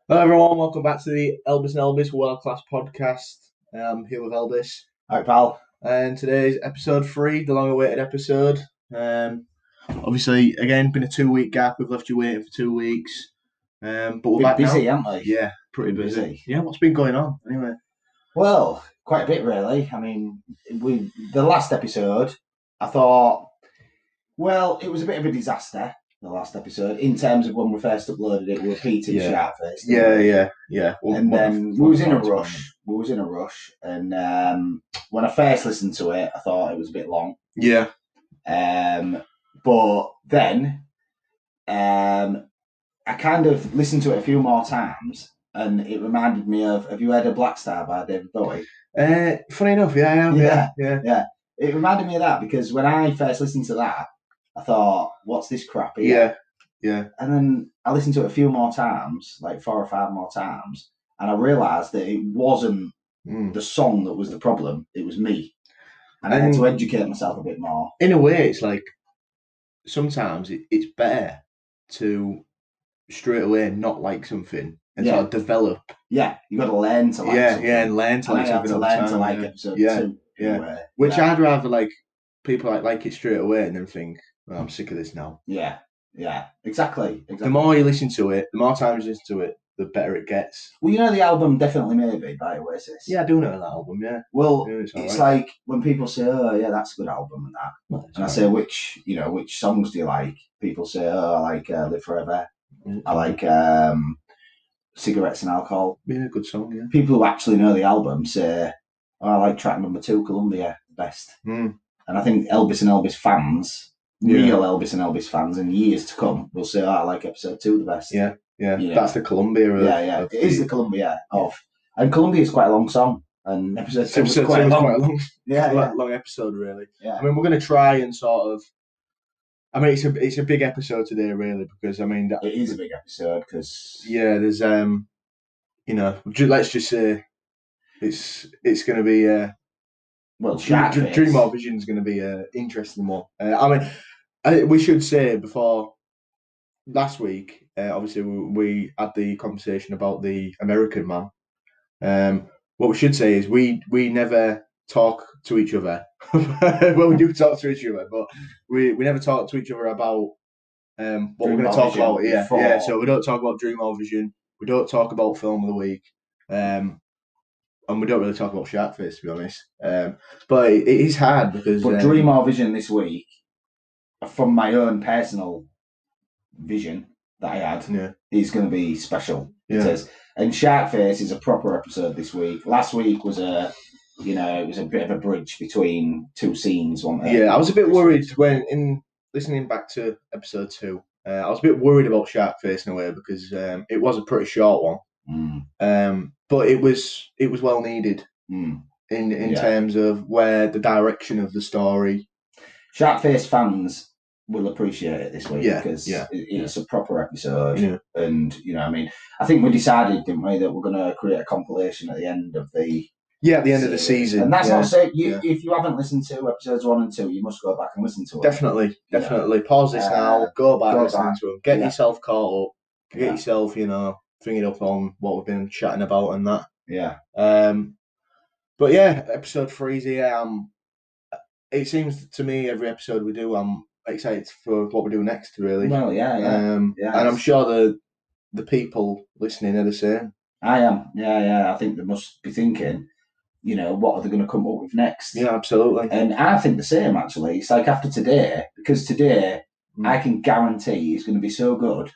Hello everyone, welcome back to the Elbis and Elbis World Class Podcast. I'm here with Elbis. Alright, pal. And today's episode 3, the long-awaited episode. Obviously, again, been a 2-week gap. We've left you waiting for 2 weeks. But we're back busy, now. haven't we? Yeah, pretty busy. Yeah, what's been going on anyway? Well, quite a bit really. I mean, the last episode, I thought, well, it was a bit of a disaster. The last episode, in terms of when we first uploaded it, we repeated SharkFace. Yeah. And then we was in a rush. And when I first listened to it, I thought it was a bit long. Yeah. But then I kind of listened to it a few more times, and it reminded me of. Have you heard of Black Star by David Bowie? Funny enough, yeah, I have. Yeah. It reminded me of that because when I first listened to that, I thought, what's this crap here? Yeah. And then I listened to it a few more times, like 4 or 5 more times, and I realised that it wasn't the song that was the problem, it was me. And I had to educate myself a bit more. In a way, it's like, sometimes it's better to straight away not like something and sort of develop. Yeah, you've got to learn to like something. Yeah, and learn to like something. I had to learn to like episode 2. Yeah. Which I'd rather like people like it straight away and then think, well, I'm sick of this now. Yeah, exactly. The more you listen to it, the more times you listen to it, the better it gets. Well, you know the album Definitely Maybe by Oasis? Yeah, I do know that album, yeah. Well, it's like when people say, oh, yeah, that's a good album and that. Well, and I say, which songs do you like? People say, oh, I like Live Forever. I like Cigarettes and Alcohol. Yeah, good song, yeah. People who actually know the album say, oh, I like track number 2, Columbia, the best. And I think Elbis and Elbis fans, real Elbis and Elbis fans in years to come, will say, oh, I like episode 2 the best. Yeah. That's the Columbia. It is the Columbia of. And Columbia is quite a long song. And episode 2 was quite long. Long episode, really. Yeah. I mean, we're going to try and sort of. I mean, it's a big episode today, really, because I mean it is a big episode because there's let's just say it's going to be Dream or Vision is going to be an interesting one. I mean, we should say before last week, obviously we had the conversation about the American man. What we should say is we never talk to each other. Well, we do talk to each other, but we never talk to each other about what we're going to talk about. Yeah. So we don't talk about Dream or Vision. We don't talk about Film of the Week. And we don't really talk about SharkFace, to be honest. But it is hard because. But Dream or Vision this week, from my own personal vision that I had, is going to be special. Yeah. It is. And SharkFace is a proper episode this week. Last week was it was a bit of a bridge between 2 scenes, wasn't it? Yeah, I was a bit worried when listening back to episode 2. I was a bit worried about SharkFace in a way because it was a pretty short one. But it was well needed in terms of where the direction of the story. SharkFace fans will appreciate it this week because it's a proper episode. And I mean, I think we decided, didn't we, that we're going to create a compilation at the end of the end of the season. And that's not saying if you haven't listened to episodes 1 and 2, you must go back and listen to it. Definitely. Pause this now. Go back, listen to them. Get yourself caught up. Get yourself, thinking up on what we've been chatting about and that. Yeah. But yeah, episode 3 is here. It seems to me every episode we do, I'm excited for what we do next. Really. Well, And I'm sure the people listening are the same. I am. Yeah. I think they must be thinking, what are they going to come up with next? Yeah, absolutely. And I think the same, actually. It's like after today, because today I can guarantee it's going to be so good.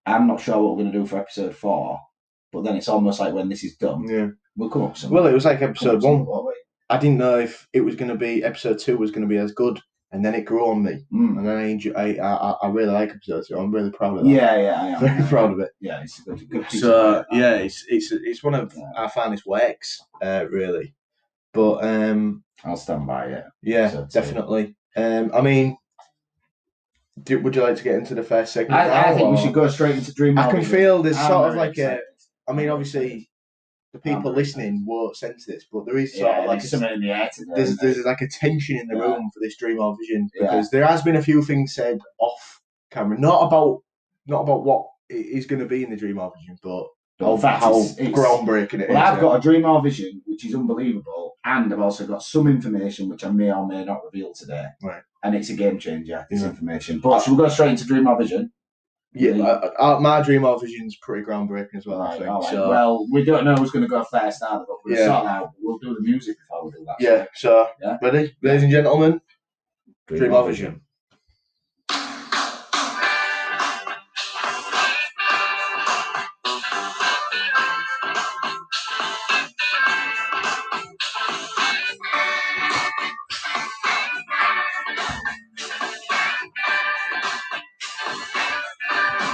I'm not sure what we're going to do for episode 4, but then it's almost like when this is done, we'll come up with something. Well, it was like episode 1. I didn't know if it was going to be episode 2 was going to be as good, and then it grew on me, and then I really like episode 2. I'm really proud of that. Yeah, I am very proud of it. Yeah, it's a good piece so of work, yeah, it's one of our finest works, really. But I'll stand by it. Yeah, definitely. I mean, would you like to get into the first segment? I think we should go straight into Dream. I can feel there's sort of like I mean, obviously, the people listening won't sense this, but there is sort of like something in the air today. There's like a tension in the room for this Dream or Vision, because there has been a few things said off camera, not about what it is going to be in the Dream or Vision, but how groundbreaking it is. I've got a Dream or Vision which is unbelievable, and I've also got some information which I may or may not reveal today. Right. And it's a game changer, this information. But should we go straight into Dream or Vision? Yeah, my Dream or Vision's pretty groundbreaking as well, I think. Right. So, well, we don't know who's going to go first now, but we'll sort out. We'll do the music before we do that. Yeah, so ready? Ladies and gentlemen, Dream or Vision.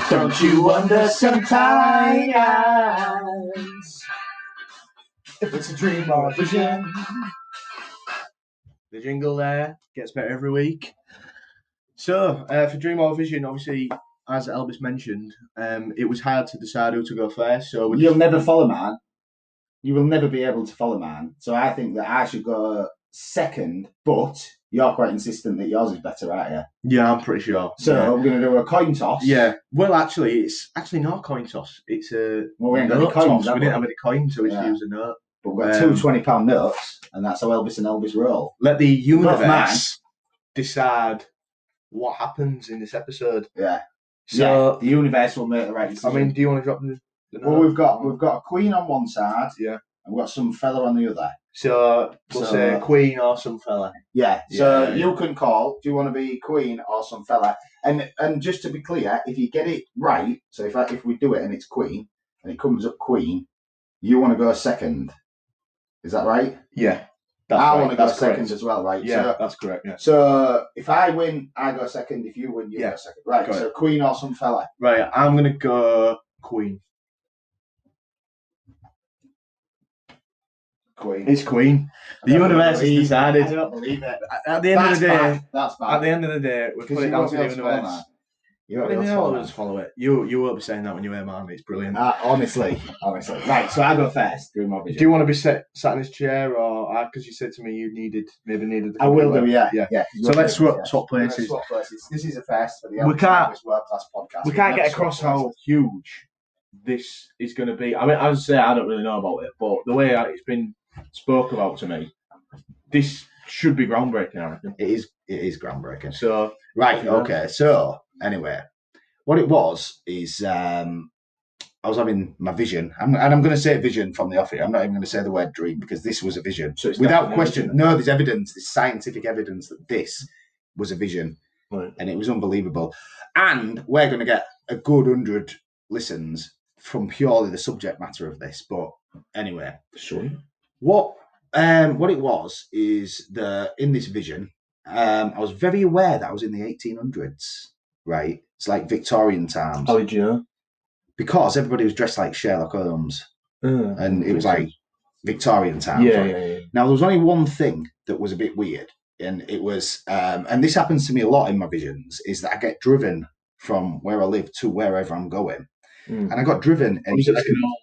Don't you wonder sometimes if it's a dream or a vision? The jingle there gets better every week. So, for Dream or Vision, obviously, as Elbis mentioned, it was hard to decide who to go first. So you'll never follow man. You will never be able to follow man. So I think that I should go second, but you're quite insistent that yours is better, aren't you? Yeah, I'm pretty sure. So we're going to do a coin toss. Yeah. Well, actually, it's actually not a coin toss. It's a we ain't got any coins. We didn't have any coins, so we just use a note. But we've got two £20 notes, and that's how Elbis and Elbis roll. Let the universe decide what happens in this episode. Yeah. So the universe will make the right decision. I mean, do you want to drop the note? Well, we've got a queen on one side. Yeah. And we've got some fella on the other. So we'll say queen or some fella. Yeah. So you can call. Do you want to be queen or some fella? And just to be clear, if you get it right, so if we do it and it's queen and it comes up queen, you want to go second. Is that right? Yeah. I want to go second as well, right? Yeah, that's correct. Yeah. So if I win, I go second. If you win, you go second. Right. So queen or some fella. Right. I'm gonna go queen. Queen. It's queen. The universe has decided. I don't believe it. At the end of the day, that's bad. At the end of the day, we put it down to the universe. You won't be able to follow it. You won't be saying that when you hear man. It's brilliant. Honestly. Right, so I go first. Do you want to be sat in this chair, or because you said to me you needed the I will do, yeah. So let's swap places. This is a first for the World Class podcast. We can't get across how huge this is going to be. I mean, as I say, I don't really know about it, but the way it's been spoke about to me, this should be groundbreaking, I reckon. It is groundbreaking. So okay. So anyway, what it was is I was having my vision, and I'm going to say vision from the off here. I'm not even going to say the word dream, because this was a vision. So without question, no, there's evidence, there's scientific evidence that this was a vision, and it was unbelievable. And we're going to get a good 100 listens from purely the subject matter of this. But anyway, sure. What it was is in this vision, I was very aware that I was in the 1800s. Right, it's like Victorian times. How did you know? Because everybody was dressed like Sherlock Holmes, and it was like Victorian times. Yeah. Now there was only one thing that was a bit weird, and it was, and this happens to me a lot in my visions, is that I get driven from where I live to wherever I'm going, and I got driven. And was it like an old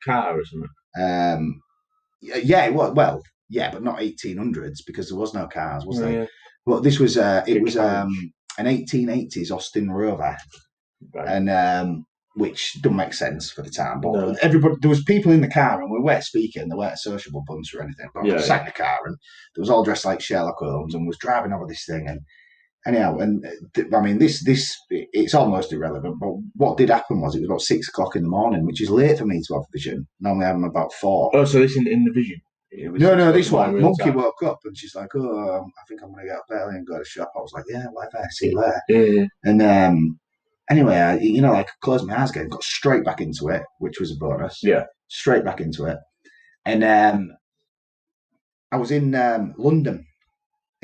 car or something? Yeah, well, yeah, but not 1800s, because there was no cars, was there? Yeah. Well, this was it was an 1880s Austin Rover, and which doesn't make sense for the time. But everybody, there was people in the car, and we weren't speaking. They weren't a sociable bunch or anything. But I was sat in the car, and they was all dressed like Sherlock Holmes, and was driving over this thing. And anyhow, I mean, this it's almost irrelevant. But what did happen was it was about 6 o'clock in the morning, which is late for me to have vision. Normally I'm about 4. Oh, so this in the vision. No, this one. Monkey woke up and she's like, I think I'm going to get up early and go to the shop. I was like, yeah, whatever, see you later. Yeah. And anyway, I closed my eyes again, got straight back into it, which was a bonus. Yeah. Straight back into it. And I was in London,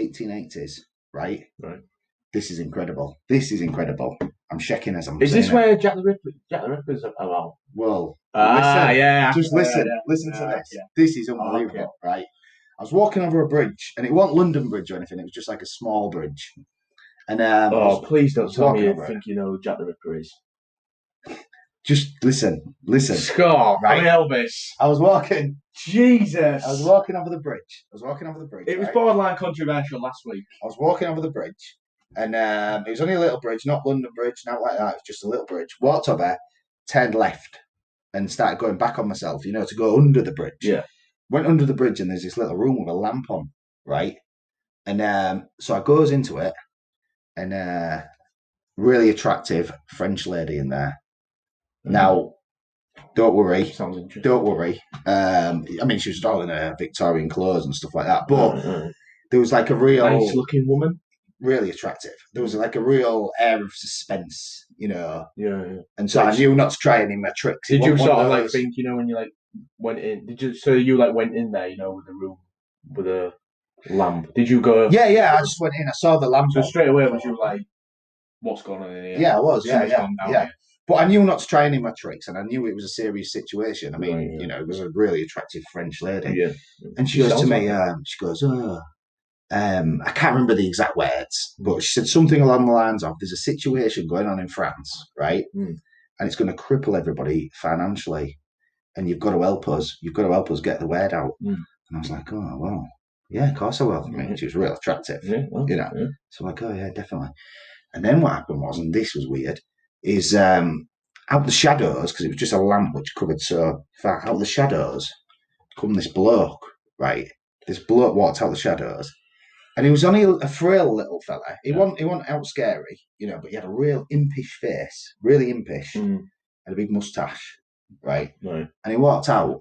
1880s, right? Right. This is incredible. This is incredible. I'm checking as I'm Is saying this it. where Jack the Ripper's about? Well, Ah, listen, yeah. just listen. Yeah, Listen to yeah, this. yeah. This is unbelievable, right? I was walking over a bridge, and it wasn't London Bridge or anything. It was just like a small bridge. And Oh, please I don't was tell me walking you over it. think you know who Jack the Ripper is. Just listen, Scott, right? Elbis. I was walking. Jesus. I was walking over the bridge. It was Right? borderline controversial last week. I was walking over the bridge, and it was only a little bridge, not London Bridge, not like that. It was just a little bridge. Walked over, turned left, and started going back on myself. To go under the bridge. Yeah. Went under the bridge, and there's this little room with a lamp on, right? And so I goes into it, and really attractive French lady in there. Now, don't worry. Sounds interesting. Don't worry. I mean, she was all in her Victorian clothes and stuff like that, but there was like a real nice-looking woman, really attractive. There was like a real air of suspense, Yeah. And so I knew not to try any of my tricks. Did you sort of like think, when you like went in? Did you? So you like went in there, with a room with a lamp. Did you go? Yeah. I just went in. I saw the lamp. So straight away, was you like, what's going on in here? Yeah, I was. Yeah. Here. But I knew not to try any of my tricks, and I knew it was a serious situation. I mean, Right, it was a really attractive French lady. Yeah. And she goes to me, she goes, I can't remember the exact words, but she said something along the lines of, there's a situation going on in France, right? And it's going to cripple everybody financially, and you've got to help us. You've got to help us get the word out. And I was like, oh, well, yeah, of course I will. I mean, she was real attractive, So I'm like, oh, yeah, definitely. And then what happened was, and this was weird, is out the shadows, because it was just a lamp which covered so far, out the shadows come this bloke, right? This bloke walked out the shadows, and he was only a frail little fella. He wasn't out scary, but he had a real impish face, really impish, and a big moustache, right? And he walked out,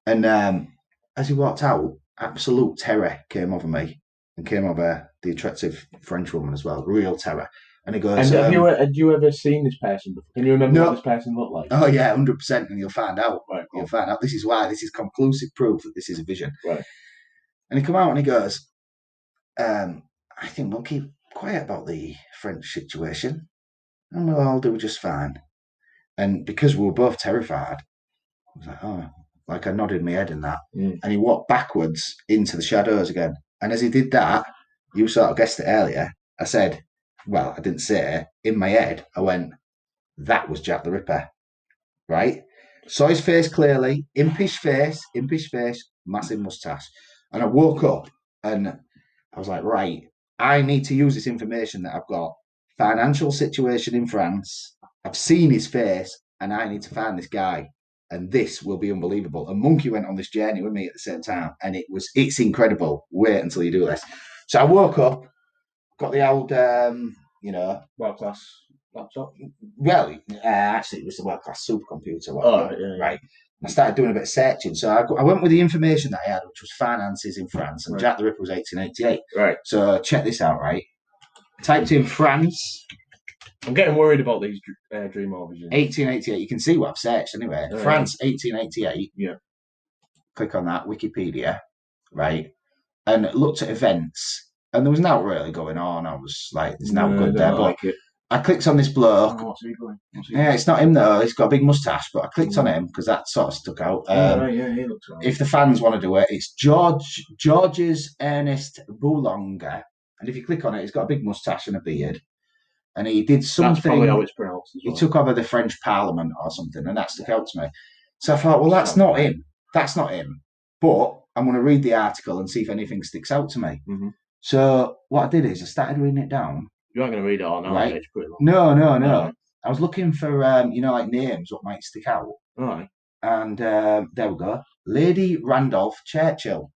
and as he walked out, absolute terror came over me, and came over the attractive French woman as well, real terror. And he goes, and had you ever seen this person before? Can you remember what this person looked like? Oh yeah, 100%, and you'll find out. Right, you'll find out. This is why. This is conclusive proof that this is a vision. Right. And he come out and he goes, I think we'll keep quiet about the French situation, and we'll all do just fine. And because we were both terrified, I was like, oh, like I nodded my head in that. And he walked backwards into the shadows again. And as he did that, you sort of guessed it earlier, I said, well, I didn't say it. In my head, I went, that was Jack the Ripper, right? Saw his face clearly, impish face, massive moustache. And I woke up and I was like, right, I need to use this information that I've got. Financial situation in France. I've seen his face and I need to find this guy. And this will be unbelievable. And Monkey went on this journey with me at the same time. And it's incredible. Wait until you do this. So I woke up, got the old, world-class laptop. Well, actually, it was the world-class supercomputer. Right. I started doing a bit of searching. So I went with the information that I had, which was finances in France. And Jack the Ripper was 1888. Right. So check this out, right? Typed in France. I'm getting worried about these dream visions. 1888. You can see what I've searched anyway. France, 1888. Yeah. Click on that, Wikipedia, right? And looked at events. And there was not really going on. I was like, there's no good there. But I clicked on this bloke. What's he doing? Yeah, it's not him though. He's got a big moustache, but I clicked on him because that sort of stuck out. He looks right. If the fans want to do it, it's Georges Ernest Boulanger. And if you click on it, he's got a big moustache and a beard. And he did something. That's probably how it's pronounced as well. He took over the French Parliament or something, and that stuck out to me. So I thought, well, that's not him. That's not him. But I'm going to read the article and see if anything sticks out to me. Mm-hmm. So what I did is I started reading it down. You aren't going to read it all now, right? It's pretty long. No. I was looking for, like names, what might stick out. Right. And there we go. Lady Randolph Churchill,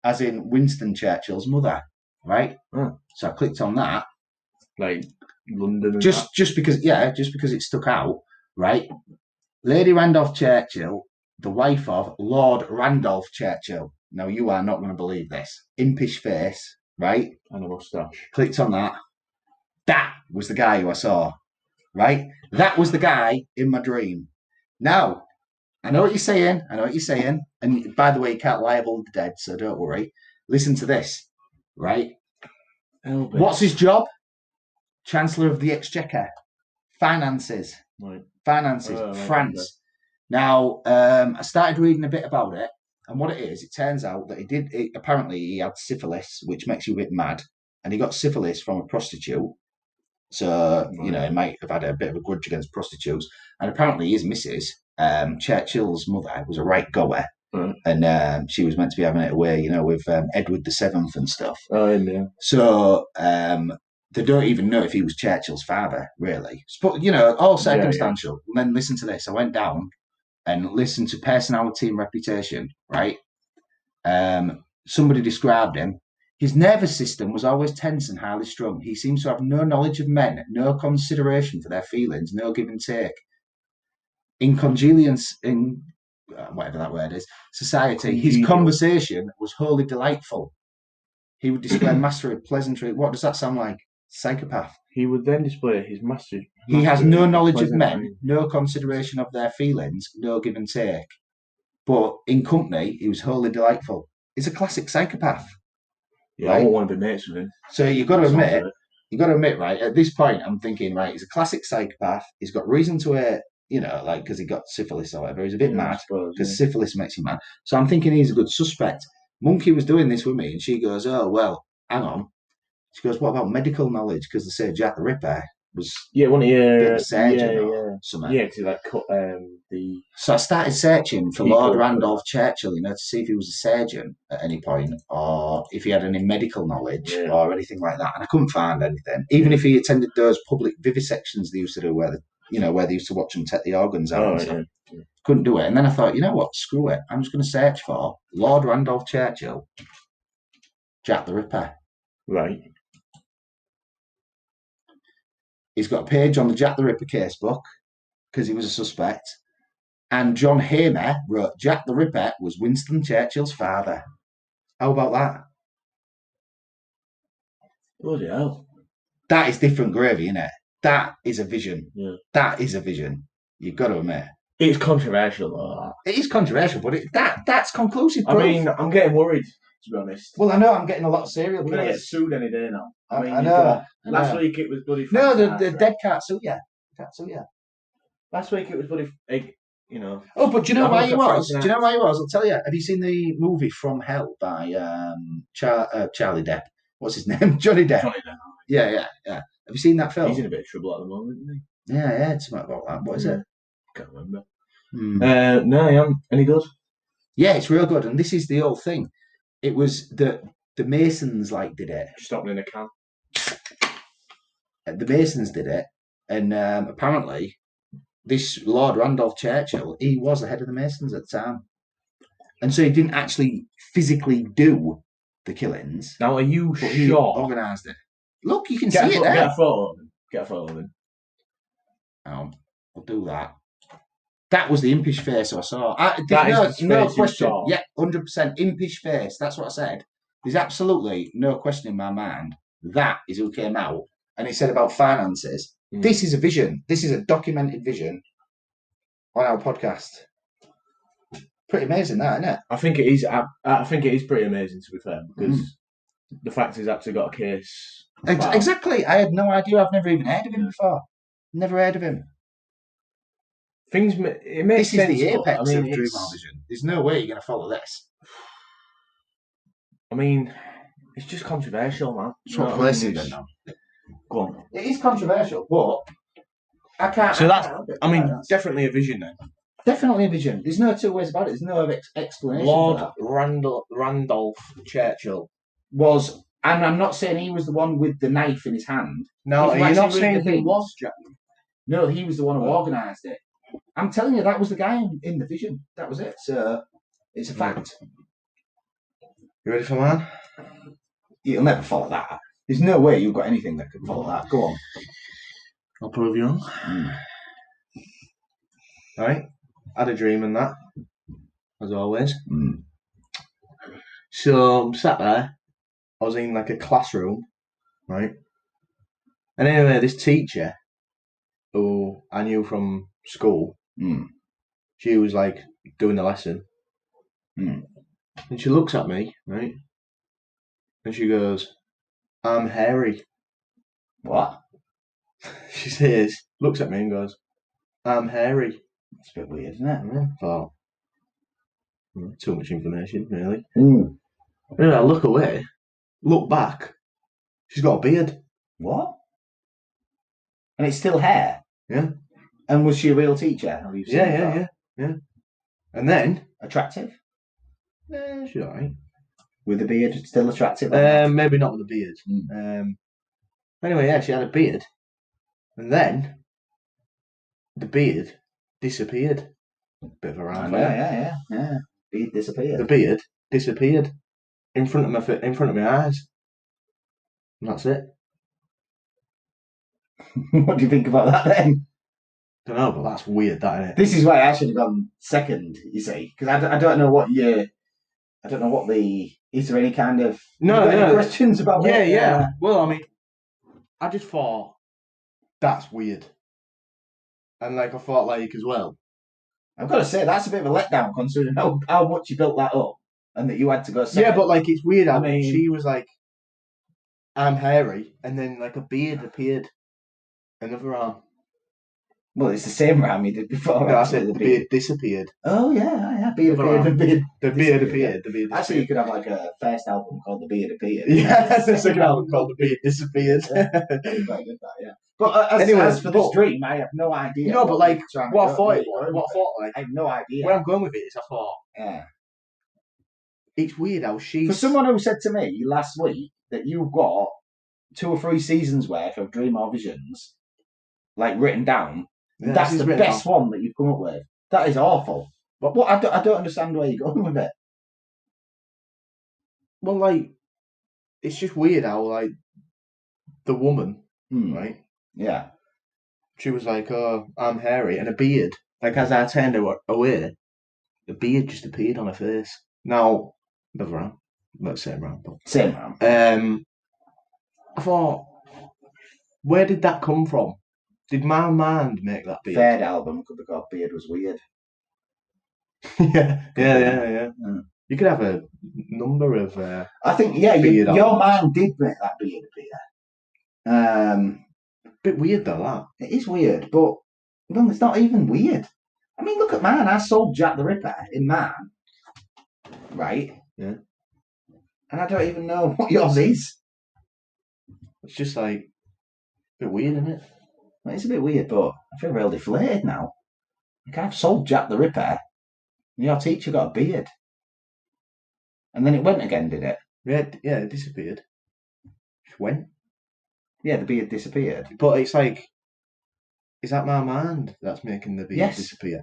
as in Winston Churchill's mother, right? So I clicked on that. Like London and just because it stuck out, right? Lady Randolph Churchill, the wife of Lord Randolph Churchill. Now, you are not going to believe this. Impish face, right? And a moustache. Clicked on that. That was the guy who I saw, right? That was the guy in my dream. Now, I know what you're saying. I know what you're saying. And by the way, you can't libel the dead, so don't worry. Listen to this, right? Elbis. What's his job? Chancellor of the Exchequer. Finances. Right. Finances. Right, France. Now, I started reading a bit about it. And what it is, it turns out that apparently he had syphilis, which makes you a bit mad. And he got syphilis from a prostitute. So, he might have had a bit of a grudge against prostitutes. And apparently his missus, Churchill's mother, was a right goer. Right. And she was meant to be having it away, with Edward VII and stuff. Oh, yeah. So they don't even know if he was Churchill's father, really. But, all circumstantial. Yeah. And then listen to this. I went down and listened to Personality and Reputation, right? Somebody described him. His nervous system was always tense and highly strung. He seems to have no knowledge of men, no consideration for their feelings, no give and take. In whatever that word is, society, his conversation was wholly delightful. He would display mastery of pleasantry. What does that sound like? Psychopath. He would then display his mastery. He has no knowledge of men, no consideration of their feelings, no give and take. But in company, he was wholly delightful. He's a classic psychopath. Yeah, right? I won't want to be mates with him. So you've got to admit, right, at this point, I'm thinking, right, he's a classic psychopath. He's got reason to hate, because he got syphilis or whatever. He's a bit mad because syphilis makes him mad. So I'm thinking he's a good suspect. Monkey was doing this with me and she goes, oh, well, hang on. She goes, what about medical knowledge? Because they say Jack the Ripper was one of your surgeon or something. Yeah, because that cut the. So I started searching for Lord Randolph Churchill, to see if he was a surgeon at any point, or if he had any medical knowledge or anything like that. And I couldn't find anything. Even if he attended those public vivisections they used to do, where they used to watch them take the organs out. Couldn't do it. And then I thought, you know what? Screw it. I'm just going to search for Lord Randolph Churchill, Jack the Ripper. Right. He's got a page on the Jack the Ripper casebook because he was a suspect. And John Hamer wrote, Jack the Ripper was Winston Churchill's father. How about that? Bloody hell. That is different gravy, isn't it? That is a vision. Yeah. That is a vision. You've got to admit. It's controversial, though. It is controversial, but that's conclusive proof. I mean, I'm getting worried, to be honest. Well, I know I'm getting a lot of serial killers. We're going to get sued any day now. I know. Last week it was bloody... No, the dead can't sue you. Can't sue you. Last week it was bloody... Oh, but do you know why he was? Do you know why he was? I'll tell you. Have you seen the movie From Hell by Charlie Depp? What's his name? Johnny Depp. Johnny Depp. Yeah. Have you seen that film? He's in a bit of trouble at the moment, isn't he? Yeah, it's about that. What is it? Can't remember. No, I am. Any good? Yeah, it's real good. And this is the whole thing. It was the Masons did it. Just opening a can. The Masons did it, and apparently, this Lord Randolph Churchill, he was the head of the Masons at the time, and so he didn't actually physically do the killings. Now, are you sure? He organised it. Look, you can see it there. Get a photo of him. I'll do that. That was the impish face I saw. No question. Yeah, 100% impish face. That's what I said. There's absolutely no question in my mind. That is who came out. And he said about finances. This is a vision. This is a documented vision on our podcast. Pretty amazing, that, isn't it? I think it is. I think it is pretty amazing, to be fair, because the fact he's actually got a case. Exactly. I had no idea. I've never even heard of him before. Never heard of him. It makes this sense. This is the apex of Dreamar Vision. There's no way you're going to follow this. I mean, it's just controversial, man. It's what place is it now? Go on. It is controversial, but I can't. So definitely a vision then. Definitely a vision. There's no two ways about it. There's no explanation. Lord Randolph Churchill was, and I'm not saying he was the one with the knife in his hand. No, you're not saying he was, Jack. No, he was the one who organised it. I'm telling you, that was the guy in the vision. That was it. So it's a fact. You ready for mine? You'll never follow that. There's no way you've got anything that can follow that. Go on. I'll prove you wrong. Right? Had a dream and that, as always. So I'm sat there. I was in a classroom, right? And anyway, this teacher, who I knew from school, she was doing the lesson. Hmm. And she looks at me, right? And she goes, I'm hairy. What? She says, looks at me and goes, I'm hairy. It's a bit weird, isn't it? I thought, too much information, really. Mm. And then I look away, look back. She's got a beard. What? And it's still hair? Yeah. And was she a real teacher? Have you seen her? Yeah. And then, Attractive? she's alright. With the beard, still attractive? Maybe not with the beard. Anyway, yeah, she had a beard. And then, the beard disappeared. Bit of a round. Yeah. Beard disappeared. The beard disappeared in front of my eyes. And that's it. What do you think about that then? Don't know, but that's weird, that, isn't it? This is why I should have gone second, you see, because I don't know what is there any kind of any questions about it? Yeah. Well, I mean, I just thought that's weird. And I thought as well. I've got to say that's a bit of a letdown considering how much you built that up and that you had to go second. Yeah, but it's weird. I mean, she was like, I'm hairy, and then a beard appeared. Another arm. Well, it's the same arm you did before. No, I said the beard disappeared. Oh yeah, beard appeared. The beard appeared. The beard. Actually, you could have a first album called The Beard Appeared. Yeah, that's a second album called The Beard Disappeared. Yeah. But as for this dream, I have no idea. No, but what I thought, I have no idea. Where I'm going with it is, I thought, yeah, it's weird how for someone who said to me last week that you've got 2 or 3 seasons worth of dream or visions, written down. Yeah, that's the best one that you've come up with. That is awful. But what I don't understand where you're going with it. Well, it's just weird how the woman, right? Yeah. She was like, "Oh, I'm hairy," and a beard. As I turned away, the beard just appeared on her face. Now, another arm, not same arm, but same arm. I thought, where did that come from? Did my mind make that beard? Third album could be called Beard Was Weird. Yeah. You could have a number of. I think your mind did make that beard appear. Bit weird though, that. It is weird, but it's not even weird. I mean, look at mine. I sold Jack the Ripper in mine, right? Yeah. And I don't even know what yours is. It's just a bit weird, isn't it? Well, it's a bit weird, but I feel real deflated now. I've sold Jack the Ripper. And your teacher got a beard. And then it went again, did it? Yeah, it disappeared. Just went. Yeah, the beard disappeared. But it's is that my mind that's making the beard disappear?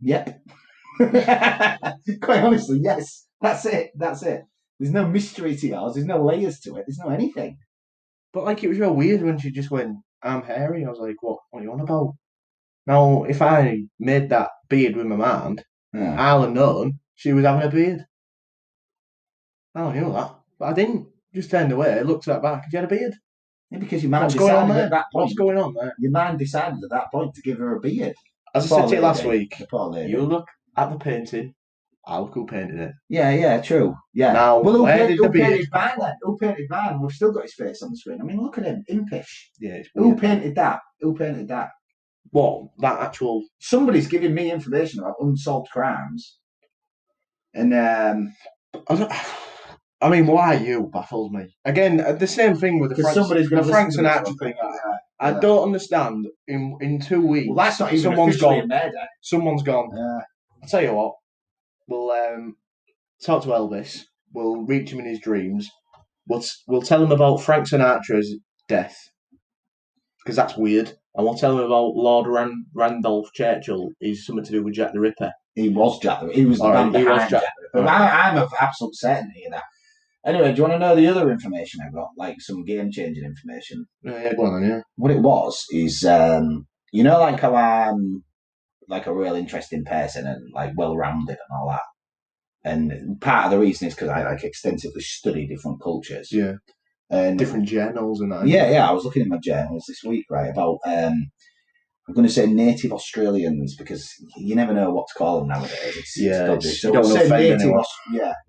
Yep. Quite honestly, yes. That's it. There's no mystery to yours. There's no layers to it. There's no anything. But it was real weird when she just went, I'm hairy. I was like, what are you on about? Now, if I made that beard with my mind, I'll have known she was having a beard. I knew that. But I didn't. Just turned away, looked at that back, and she had a beard. Yeah, because your mind decided at that point. What's going on there? Your mind decided at that point to give her a beard. As I said to you last week, you look at the painting, I look who painted it. Yeah, true. Yeah. Now, who painted mine then? Who painted mine? We've still got his face on the screen. I mean, look at him, impish. Yeah, it's weird. Who painted that? What? That actual... Somebody's giving me information about unsolved crimes. And, I mean, why you baffles me. Again, the same thing with the Frank Sinatra thing. I don't understand. In 2 weeks, well, that's not even someone's gone. Someone's gone. I'll tell you what. We'll talk to Elvis. We'll reach him in his dreams. We'll tell him about Frank Sinatra's death because that's weird. And we'll tell him about Lord Randolph Churchill. He's something to do with Jack the Ripper. He was Jack the Ripper. He was the man behind Jack the Ripper. I'm of absolute certainty of that. Anyway, do you want to know the other information I got? Some game-changing information. Yeah, go on then, yeah. What it was is, how I'm a real interesting person and well-rounded and all that. And part of the reason is because I extensively study different cultures. Yeah. And different journals and that. Yeah. I was looking at my journals this week, right, about I'm going to say native Australians because you never know what to call them nowadays. It's dodgy. So you don't we'll want to say offend anyone.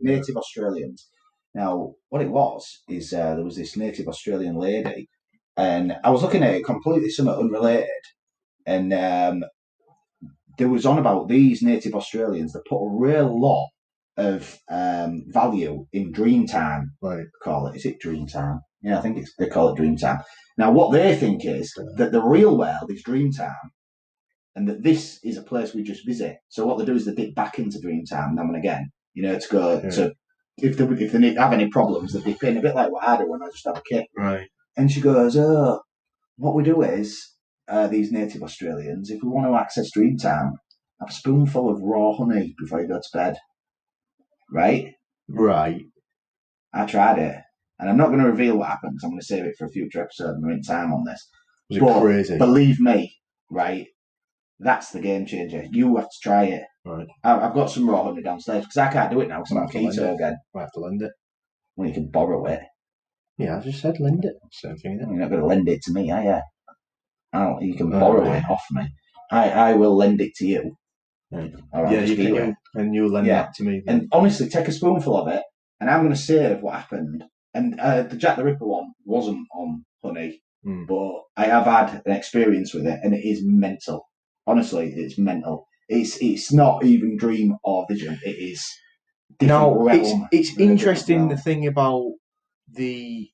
native Australians. Now, what it was is there was this native Australian lady, and I was looking at it completely something unrelated, and there was on about these native Australians that put a real lot of value in Dreamtime. Right. Call it. Is it Dreamtime? Yeah, I think they call it Dreamtime. Now, what they think is that the real world is Dreamtime, and that this is a place we just visit. So what they do is they dip back into Dreamtime now and again, to go to if they have any problems, they dip in a bit like what I do when I just have a kit. Right. And she goes, "Oh, what we do is these native Australians, if we want to access Dreamtime, have a spoonful of raw honey before you go to bed, right?" Right. I tried it, and I'm not going to reveal what happened because I'm going to save it for a future episode and we're in time on this. Was it crazy? Believe me, right? That's the game changer. You have to try it. Right. I've got some raw honey downstairs because I can't do it now because I'm on keto again. I have to lend it. Well, you can borrow it. Yeah, I just said lend it. Same thing. You're not going to lend it to me, are you? You can borrow it off me. I will lend it to you. Right. Yeah, you can, and you lend that to me. Then. And honestly, take a spoonful of it, and I'm going to save what happened. And the Jack the Ripper one wasn't on honey, but I have had an experience with it, and it is mental. Honestly, it's mental. It's not even dream or vision. It is. Now, it's interesting. The thing about the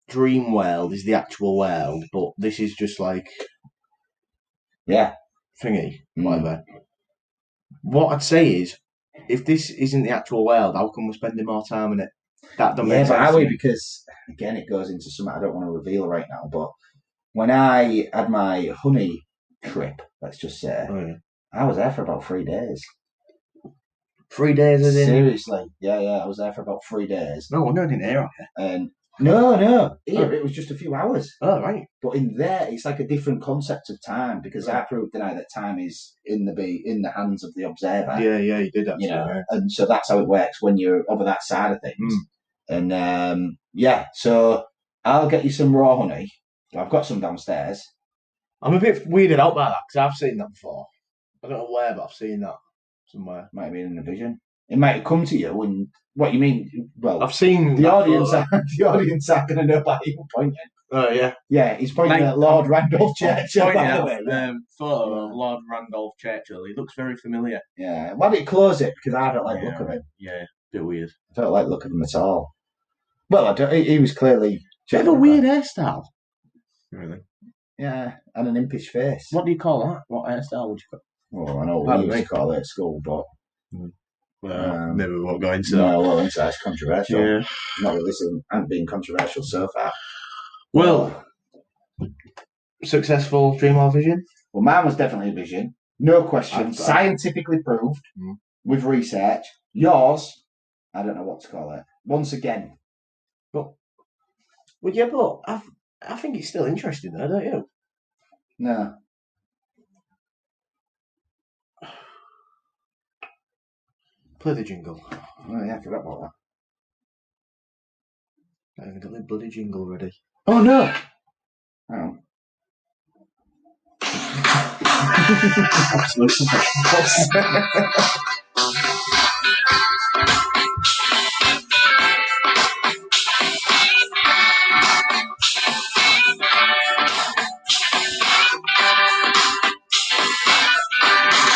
dream world is the actual world, but this is just like thingy, whatever. What I'd say is, if this isn't the actual world, how come we're spending more time in it? That don't make sense. But are we? Because again, it goes into something I don't want to reveal right now. But when I had my honey trip, let's just say, I was there for about 3 days. 3 days, as in? Seriously, yeah, I was there for about 3 days. No, we're not in here. And no, here it was just a few hours. Oh, right. But in there, it's like a different concept of time because I proved tonight that time is in the hands of the observer. Yeah, you did that. And so that's how it works when you're over that side of things. And so I'll get you some raw honey. I've got some downstairs. I'm a bit weirded out by that because I've seen that before. I don't know where, but I've seen that somewhere. Might have been in a vision. It might have come to you. And what you mean? Well, I've seen the audience. The audience aren't going to know by you pointing. Oh yeah, yeah. He's pointing at Lord Randolph Churchill. Photo of Lord Randolph Churchill. He looks very familiar. Yeah. Why did you close it? Because I don't like look of him. Yeah, a bit weird. I don't like look of him at all. Well, he was clearly. He had a weird hairstyle. Really? Yeah, and an impish face. What do you call that? What hairstyle would you call? Well, I know what we used to call it at school, but maybe we won't go into that. No, well, it's controversial. Yeah. Not that this hasn't been controversial so far. Well, successful dream or vision? Well, mine was definitely a vision. No question. Scientifically proved with research. Yours, I don't know what to call it. Once again. But I think it's still interesting though, don't you? No. Play the jingle. Oh yeah, I forgot about that. I haven't got the bloody jingle ready. Oh no! Hang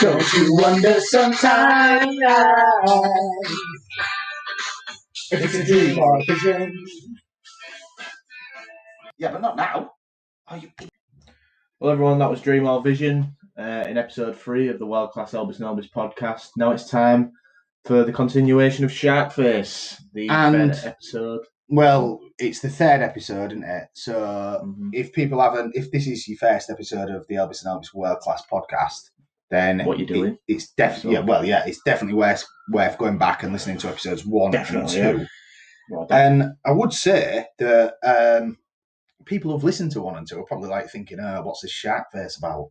Don't you wonder sometimes if it's a dream or a vision? Yeah, but not now. Well, everyone, that was Dream or Vision in episode 3 of the World Class Elbis and Elbis podcast. Now it's time for the continuation of SharkFace, the third episode. Well, it's the third episode, isn't it? So if this is your first episode of the Elbis and Elbis World Class podcast, then what you're doing? It's definitely it's definitely worth going back and listening to episodes 1 and 2. Well, and I would say that people who've listened to 1 and 2 are probably like thinking, "Oh, what's this SharkFace about?"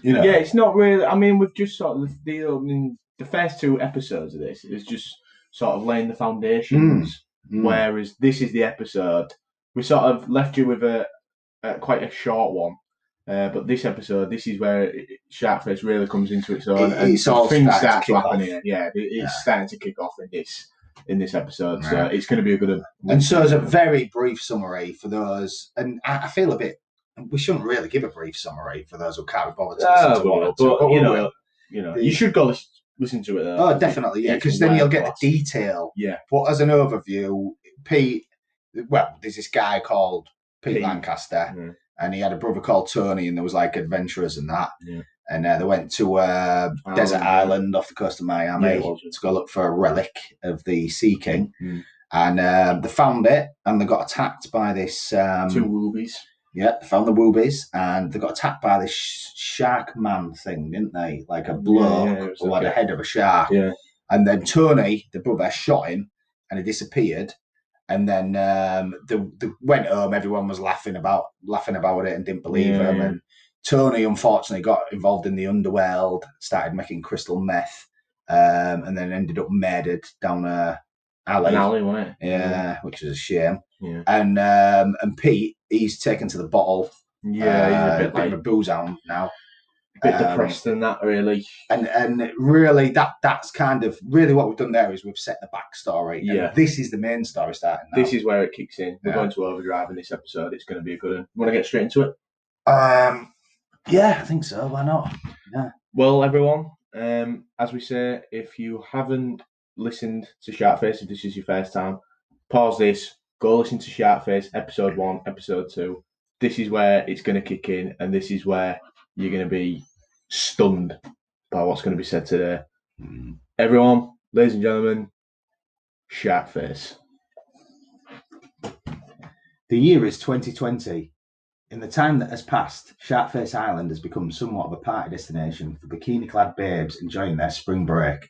Yeah, it's not really. I mean, we've just sort of the first 2 episodes of this is just sort of laying the foundations. Whereas this is the episode we sort of left you with a quite a short one. But this episode, this is where SharkFace really comes into its own, and It's all things starting to start to kick happen off. here. Yeah, it's starting to kick off in this episode. So Yeah. it's going to be a good. And so, as a very brief summary for those, and I feel a bit, we shouldn't really give a brief summary for those who can't be bothered to listen to one. But you should go listen to it. Oh, definitely, yeah, because then you'll get the detail. Yeah. But as an overview, Pete, well, there's this guy called Pete Lancaster, and he had a brother called Tony, and there was like adventurers and that. Yeah. And they went to desert island off the coast of Miami to go look for a relic of the Sea King. And they found it, and they got attacked by this... 2 woobies. Yeah, they found the woobies, and they got attacked by this shark man thing, didn't they? Like a bloke who had a head of a shark. Yeah. And then Tony, the brother, shot him, and he disappeared. And then they went home. Everyone was laughing about it and didn't believe him. Yeah. And Tony, unfortunately, got involved in the underworld, started making crystal meth, and then ended up murdered down a alley. An alley, wasn't it? Yeah, which is a shame. Yeah. And Pete, he's taken to the bottle. Yeah, he's a bit of a booze hound now. A bit depressed than that, really. And really, that's kind of really what we've done there is we've set the backstory. Yeah. And this is the main story starting now. This is where it kicks in. We're going to overdrive in this episode. It's going to be a good one. Want to get straight into it? Yeah, I think so. Why not? Yeah. Well, everyone, as we say, if you haven't listened to SharkFace, if this is your first time, pause this, go listen to SharkFace, episode 1, episode 2. This is where it's going to kick in, and this is where you're going to be stunned by what's going to be said today. Everyone, ladies and gentlemen, SharkFace. The year is 2020. In the time that has passed, SharkFace Island has become somewhat of a party destination for bikini-clad babes enjoying their spring break.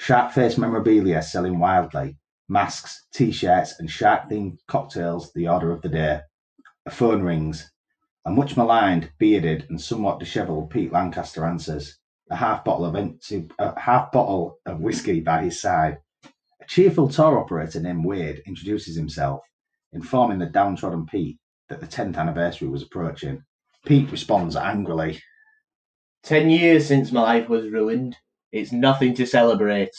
SharkFace memorabilia selling wildly, masks, t-shirts and shark-themed cocktails the order of the day. A phone rings. A much maligned, bearded and somewhat dishevelled Pete Lancaster answers, a half bottle of whiskey by his side. A cheerful tour operator named Wade introduces himself, informing the downtrodden Pete that the 10th anniversary was approaching. Pete responds angrily. 10 years since my life was ruined. It's nothing to celebrate.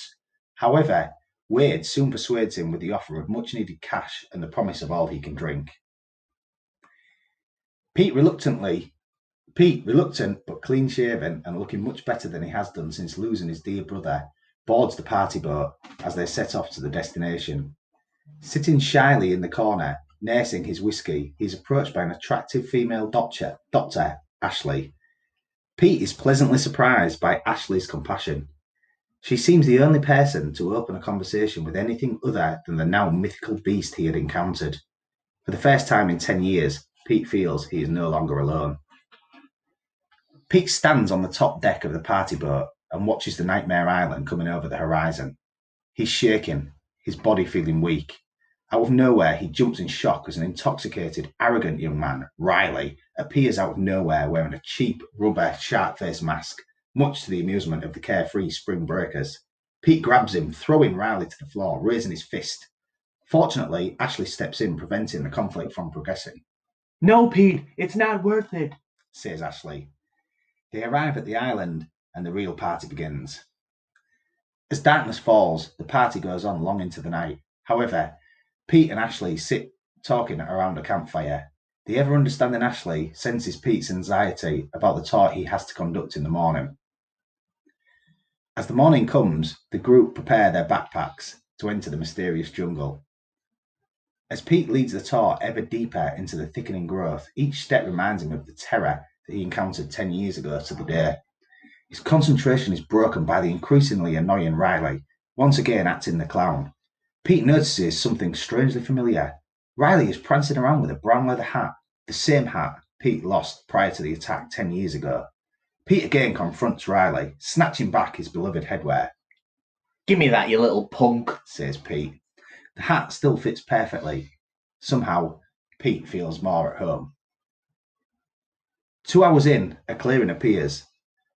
However, Wade soon persuades him with the offer of much-needed cash and the promise of all he can drink. Pete, reluctant but clean-shaven and looking much better than he has done since losing his dear brother, boards the party boat as they set off to the destination. Sitting shyly in the corner, nursing his whiskey, he's approached by an attractive female doctor, Ashley. Pete is pleasantly surprised by Ashley's compassion. She seems the only person to open a conversation with anything other than the now mythical beast he had encountered. For the first time in 10 years, Pete feels he is no longer alone. Pete stands on the top deck of the party boat and watches the Nightmare Island coming over the horizon. He's shaking, his body feeling weak. Out of nowhere, he jumps in shock as an intoxicated, arrogant young man, Riley, appears out of nowhere wearing a cheap rubber shark face mask, much to the amusement of the carefree spring breakers. Pete grabs him, throwing Riley to the floor, raising his fist. Fortunately, Ashley steps in, preventing the conflict from progressing. No, Pete, it's not worth it, says Ashley. They arrive at the island, and the real party begins. As darkness falls, the party goes on long into the night. However, Pete and Ashley sit talking around a campfire. The ever-understanding Ashley senses Pete's anxiety about the tour he has to conduct in the morning. As the morning comes, the group prepare their backpacks to enter the mysterious jungle. As Pete leads the tour ever deeper into the thickening growth, each step reminds him of the terror that he encountered 10 years ago to the day. His concentration is broken by the increasingly annoying Riley, once again acting the clown. Pete notices something strangely familiar. Riley is prancing around with a brown leather hat, the same hat Pete lost prior to the attack 10 years ago. Pete again confronts Riley, snatching back his beloved headwear. Give me that, you little punk, says Pete. The hat still fits perfectly. Somehow, Pete feels more at home. 2 hours in, a clearing appears.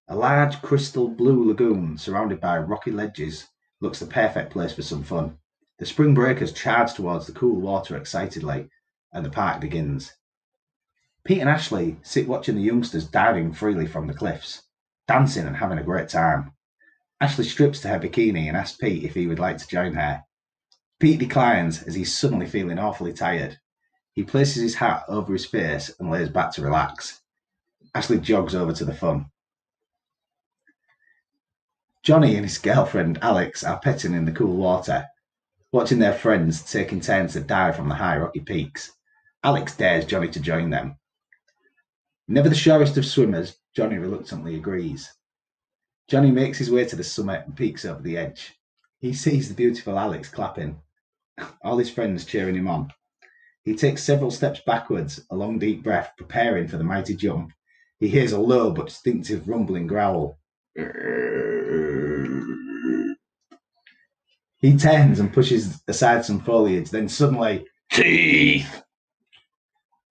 A large crystal blue lagoon surrounded by rocky ledges looks the perfect place for some fun. The spring breakers charge towards the cool water excitedly, and the party begins. Pete and Ashley sit watching the youngsters diving freely from the cliffs, dancing and having a great time. Ashley strips to her bikini and asks Pete if he would like to join her. Pete declines as he's suddenly feeling awfully tired. He places his hat over his face and lays back to relax. Ashley jogs over to the fun. Johnny and his girlfriend Alex are petting in the cool water, watching their friends taking turns to dive from the high rocky peaks. Alex dares Johnny to join them. Never the surest of swimmers, Johnny reluctantly agrees. Johnny makes his way to the summit and peeks over the edge. He sees the beautiful Alex clapping, all his friends cheering him on. He takes several steps backwards, a long deep breath, preparing for the mighty jump. He hears a low but distinctive rumbling growl. He turns and pushes aside some foliage, then suddenly, teeth!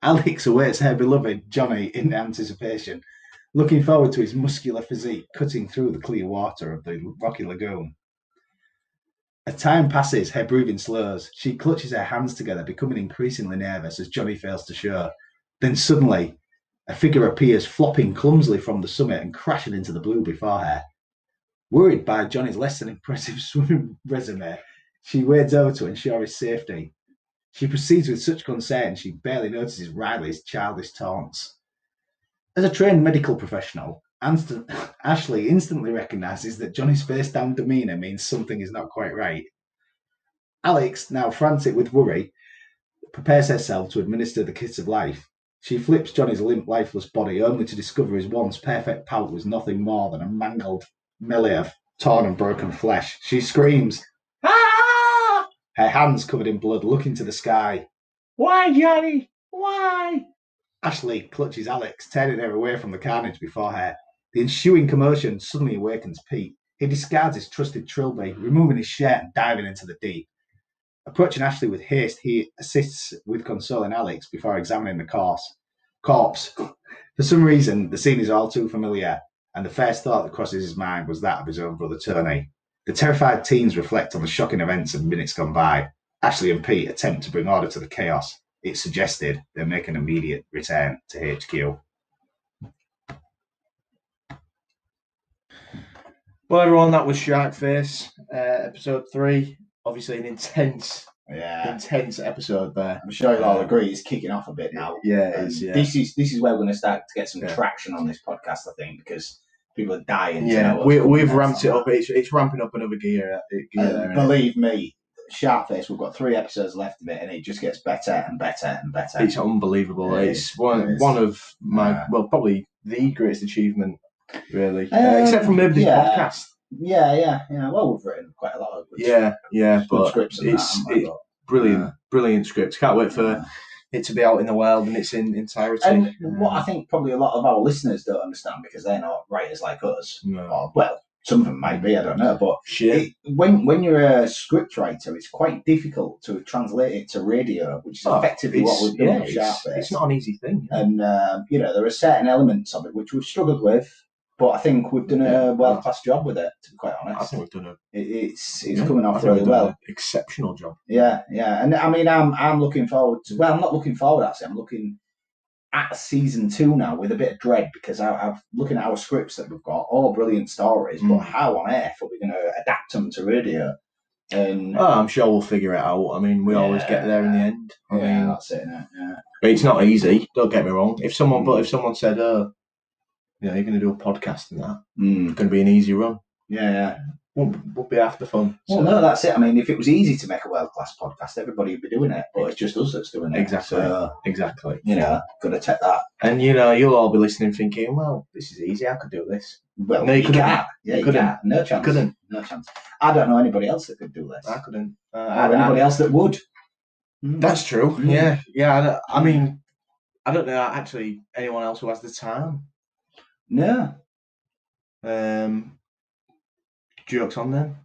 Alex awaits her beloved Johnny in anticipation, looking forward to his muscular physique cutting through the clear water of the rocky lagoon. As time passes, her breathing slows. She clutches her hands together, becoming increasingly nervous as Johnny fails to show. Then suddenly, a figure appears, flopping clumsily from the summit and crashing into the blue before her. Worried by Johnny's less than impressive swimming resume, she wades over to ensure his safety. She proceeds with such concern she barely notices Riley's childish taunts. As a trained medical professional, Ashley instantly recognises that Johnny's face-down demeanour means something is not quite right. Alex, now frantic with worry, prepares herself to administer the kiss of life. She flips Johnny's limp, lifeless body, only to discover his once perfect pout was nothing more than a mangled melee of torn and broken flesh. She screams, "Ah!" Her hands covered in blood, looking to the sky. "Why, Johnny? Why?" Ashley clutches Alex, turning her away from the carnage before her. The ensuing commotion suddenly awakens Pete. He discards his trusted trilby, removing his shirt and diving into the deep. Approaching Ashley with haste, he assists with consoling Alex before examining the corpse. For some reason, the scene is all too familiar, and the first thought that crosses his mind was that of his own brother Tony. The terrified teens reflect on the shocking events of minutes gone by. Ashley and Pete attempt to bring order to the chaos. It's suggested they make an immediate return to HQ. Well, everyone, that was SharkFace, episode 3. Obviously, an intense episode there. I'm sure you'll all agree it's kicking off a bit now. Yeah, it is. Yeah. This is where we're going to start to get some traction on this podcast, I think, because people are dying. Yeah, we've ramped it up. It's ramping up another gear. Believe me, SharkFace, we've got 3 episodes left of it, and it just gets better and better and better. It's unbelievable. It's one of my probably the greatest achievement, really, except for maybe this podcast. Yeah. Well, we've written quite a lot of but scripts. It's brilliant scripts. Can't wait for it to be out in the world and it's in entirety. And what I think probably a lot of our listeners don't understand, because they're not writers like us. No. Or, well, some of them might be, I don't know. But when you're a script writer, it's quite difficult to translate it to radio, which is effectively what we've done with SharkFace. It's not an easy thing. And, there are certain elements of it which we've struggled with. But I think we've done a world-class job with it, to be quite honest. I think we've done it's coming off really well. An exceptional job. Yeah. And I mean, I'm looking forward to. Well, I'm not looking forward. Actually, I'm looking at season 2 now with a bit of dread, because I'm looking at our scripts that we've got, all brilliant stories. But how on earth are we going to adapt them to radio? And I'm sure we'll figure it out. I mean, we always get there in the end. I mean, that's it. Yeah. But it's not easy. Don't get me wrong. If someone said, you're going to do a podcast and that, it's going to be an easy run. Yeah. Would be half the fun. Well, no, that's it. I mean, if it was easy to make a world-class podcast, everybody would be doing it. But it's just us that's doing it. Exactly. So, exactly. Got to take that. And, you'll all be listening thinking, well, this is easy. I could do this. Well, no, you couldn't. Yeah, you couldn't. No chance. Couldn't. No chance. I don't know anybody else that could do this. I couldn't. Anybody else that would. That's true. Yeah. I mean, I don't know actually anyone else who has the time. No. Jokes on them.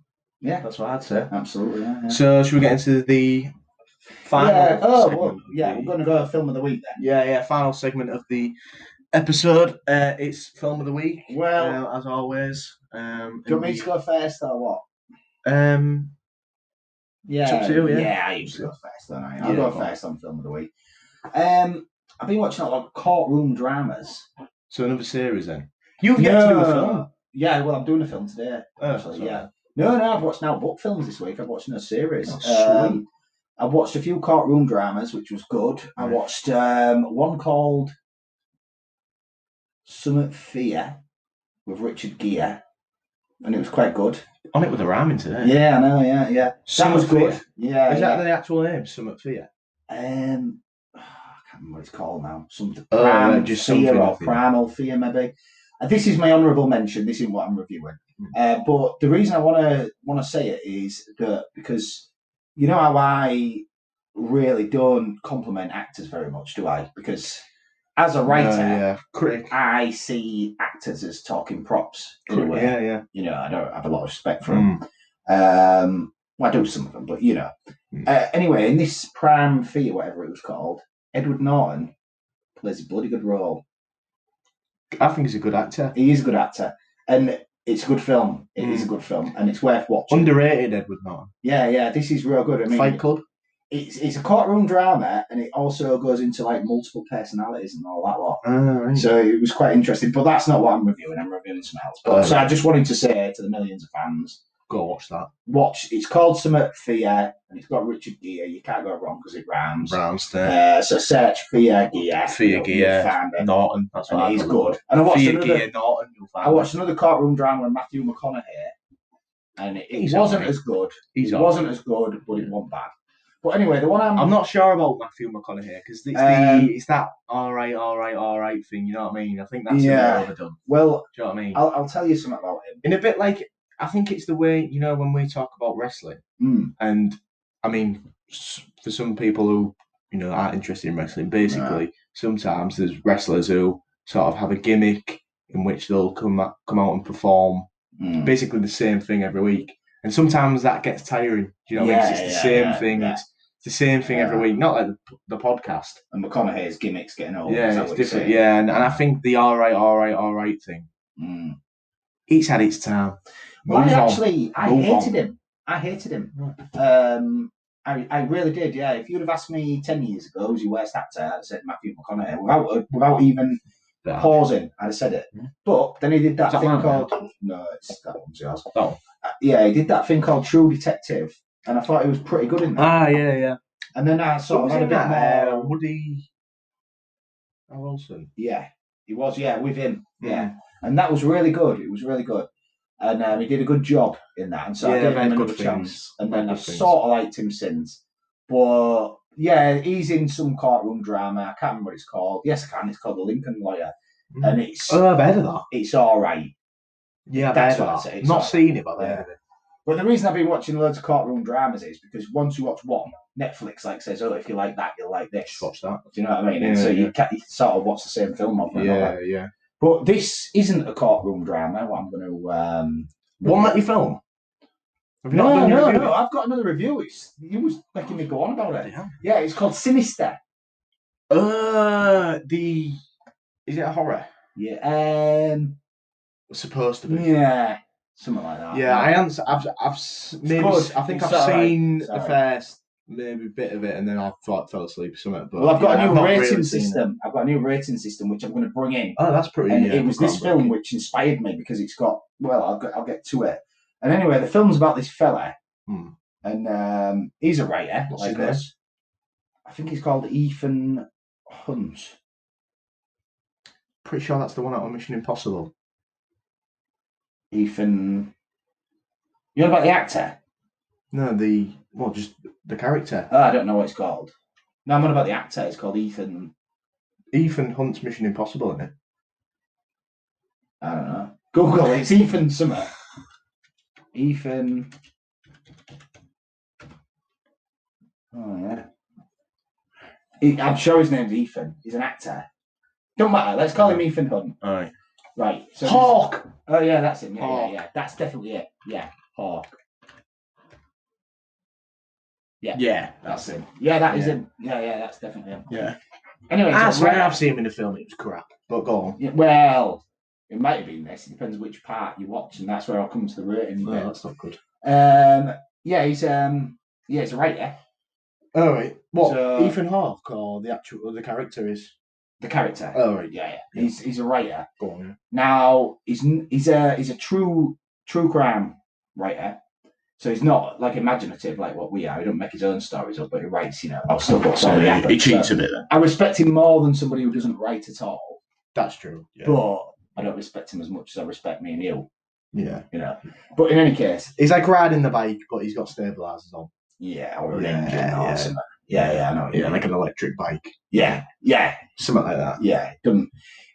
Yeah, that's what I'd say. Absolutely. Yeah. So, should we get into the final? We're going to go film of the week then. Yeah. Final segment of the episode. It's film of the week. Well, as always. Do you want me to go first or what? It's up to you, I usually go first, don't I? I'll go first on film of the week. I've been watching a lot of courtroom dramas. So another series then. You've yet to do a film. Yeah, well, I'm doing a film today. Actually, yeah. No, I've watched now book films this week. I've watched a series. Oh, sweet. I've watched a few courtroom dramas, which was good. I watched one called Summit Fear with Richard Gere, and it was quite good. On it with a rhyming today. Yeah, I know. Yeah. That was good. Fear. Yeah. Is that the actual name? Summit Fear. I can't remember what it's called now. Something just Fear something or Primal Fear, maybe. This is my honourable mention. This isn't what I'm reviewing. But the reason I want to say it is that because you know how I really don't compliment actors very much, do I? Because as a writer, critic, I see actors as talking props. In a way. Yeah. You know, I don't have a lot of respect for them. Well, I do some of them, but you know. Anyway, in this Prime Fear, whatever it was called, Edward Norton plays a bloody good role. I think he's a good actor. He is a good actor, and it's a good film. It is a good film, and it's worth watching. Underrated Edward Norton. Yeah, this is real good. I mean, Fight Club. It's a courtroom drama, and it also goes into like multiple personalities and all that lot. Right. So it was quite interesting, but that's not what I'm reviewing. I'm reviewing something else. But, so I just wanted to say to the millions of fans, go watch that. It's called Summit Fear, and it's got Richard Gere. You can't go wrong because it rhymes. So search Fear Gere. Fear Gere. Norton. That's what he's good. And I watched Gere Norton. I watched another courtroom drama with Matthew McConaughey, and it wasn't as good. It wasn't as good, but it wasn't bad. But anyway, the one I'm not sure about Matthew McConaughey because it's that all right thing. You know what I mean? I think that's a bit overdone. Well, do you know what I mean? I'll tell you something about him. In a bit like. I think it's the way, you know, when we talk about wrestling, and I mean, for some people who, you know, aren't interested in wrestling, basically, sometimes there's wrestlers who sort of have a gimmick in which they'll come out and perform basically the same thing every week. And sometimes that gets tiring. Do you know what I mean? It's the same thing. Yeah. It's the same thing every week, not like the podcast. And McConaughey's gimmick's getting old. Yeah, it's different. Yeah, and I think the all right thing, it's had its time. Well, I hated him. I really did, yeah. If you'd have asked me 10 years ago who's your worst actor, I'd have said Matthew McConaughey. Without even pausing, I'd have said it. But then he did that thing called... No, it's that one's yours. Oh. Yeah, he did that thing called True Detective, and I thought he was pretty good in that. Yeah. And then I sort of had a bit more... Woody Harrelson. Yeah, he was, with him. Yeah. And that was really good. It was really good. And he did a good job in that. And so I gave him another chance. And then I've sort of liked him since. But, yeah, he's in some courtroom drama. I can't remember what it's called. Yes, I can. It's called The Lincoln Lawyer. And it's... Oh, I've heard of that. It's all right. Yeah, I've heard of that. Not seen it, but I've heard of it. But the reason I've been watching loads of courtroom dramas is because once you watch one, Netflix says, oh, if you like that, you'll like this. Just watch that. Do you know what I mean? And so you sort of watch the same film over and over. Yeah. But this isn't a courtroom drama. What I'm going to... One that you film? No. I've got another review. You was making me go on about it. Yeah, it's called Sinister. Is it a horror? Yeah. It's supposed to be. Yeah, something like that. Yeah, I think I've seen the first maybe bit of it, and then I fell asleep or something. But I've got a new rating system. I've got a new rating system which I'm going to bring in. Oh, that's pretty. And it was this film which inspired me because it's got. Well, I'll get to it. And anyway, the film's about this fella, and he's a writer. What's his name? I think he's called Ethan Hunt. Pretty sure that's the one out of Mission Impossible. Ethan. You know about the actor? No, just the character. Oh, I don't know what it's called. No, I'm on about the actor. It's called Ethan. Ethan Hunt's Mission Impossible, isn't it? I don't know. Google it. It's Ethan Summer. Ethan. Oh, yeah. I'm sure his name's Ethan. He's an actor. Don't matter. Let's call him Ethan Hunt. All right. Right. So Hawk! Oh, yeah, that's him. Yeah. That's definitely it. Yeah. Hawk. Yeah, that's him. Yeah, that is him. Yeah, that's definitely him. Yeah. Anyway, I've seen him in the film. It was crap. But go on. Yeah, well, it might have been this. It depends which part you watch, and that's where I'll come to the rating. No, that's not good. He's a writer. All right. What? So, Ethan Hawke or the character is? The character. Oh, right. Yeah. He's a writer. Go on, yeah. Now he's a true crime writer. So he's not like imaginative like what we are. He don't make his own stories up, but he writes, stuff what's already happened. He cheats a bit then. I respect him more than somebody who doesn't write at all. That's true. Yeah. But I don't respect him as much as I respect me and you. Yeah. But in any case, he's like riding the bike, but he's got stabilisers on. Yeah, or an engine or something. Yeah, I know. Yeah, like an electric bike. Yeah. Something like that. Yeah.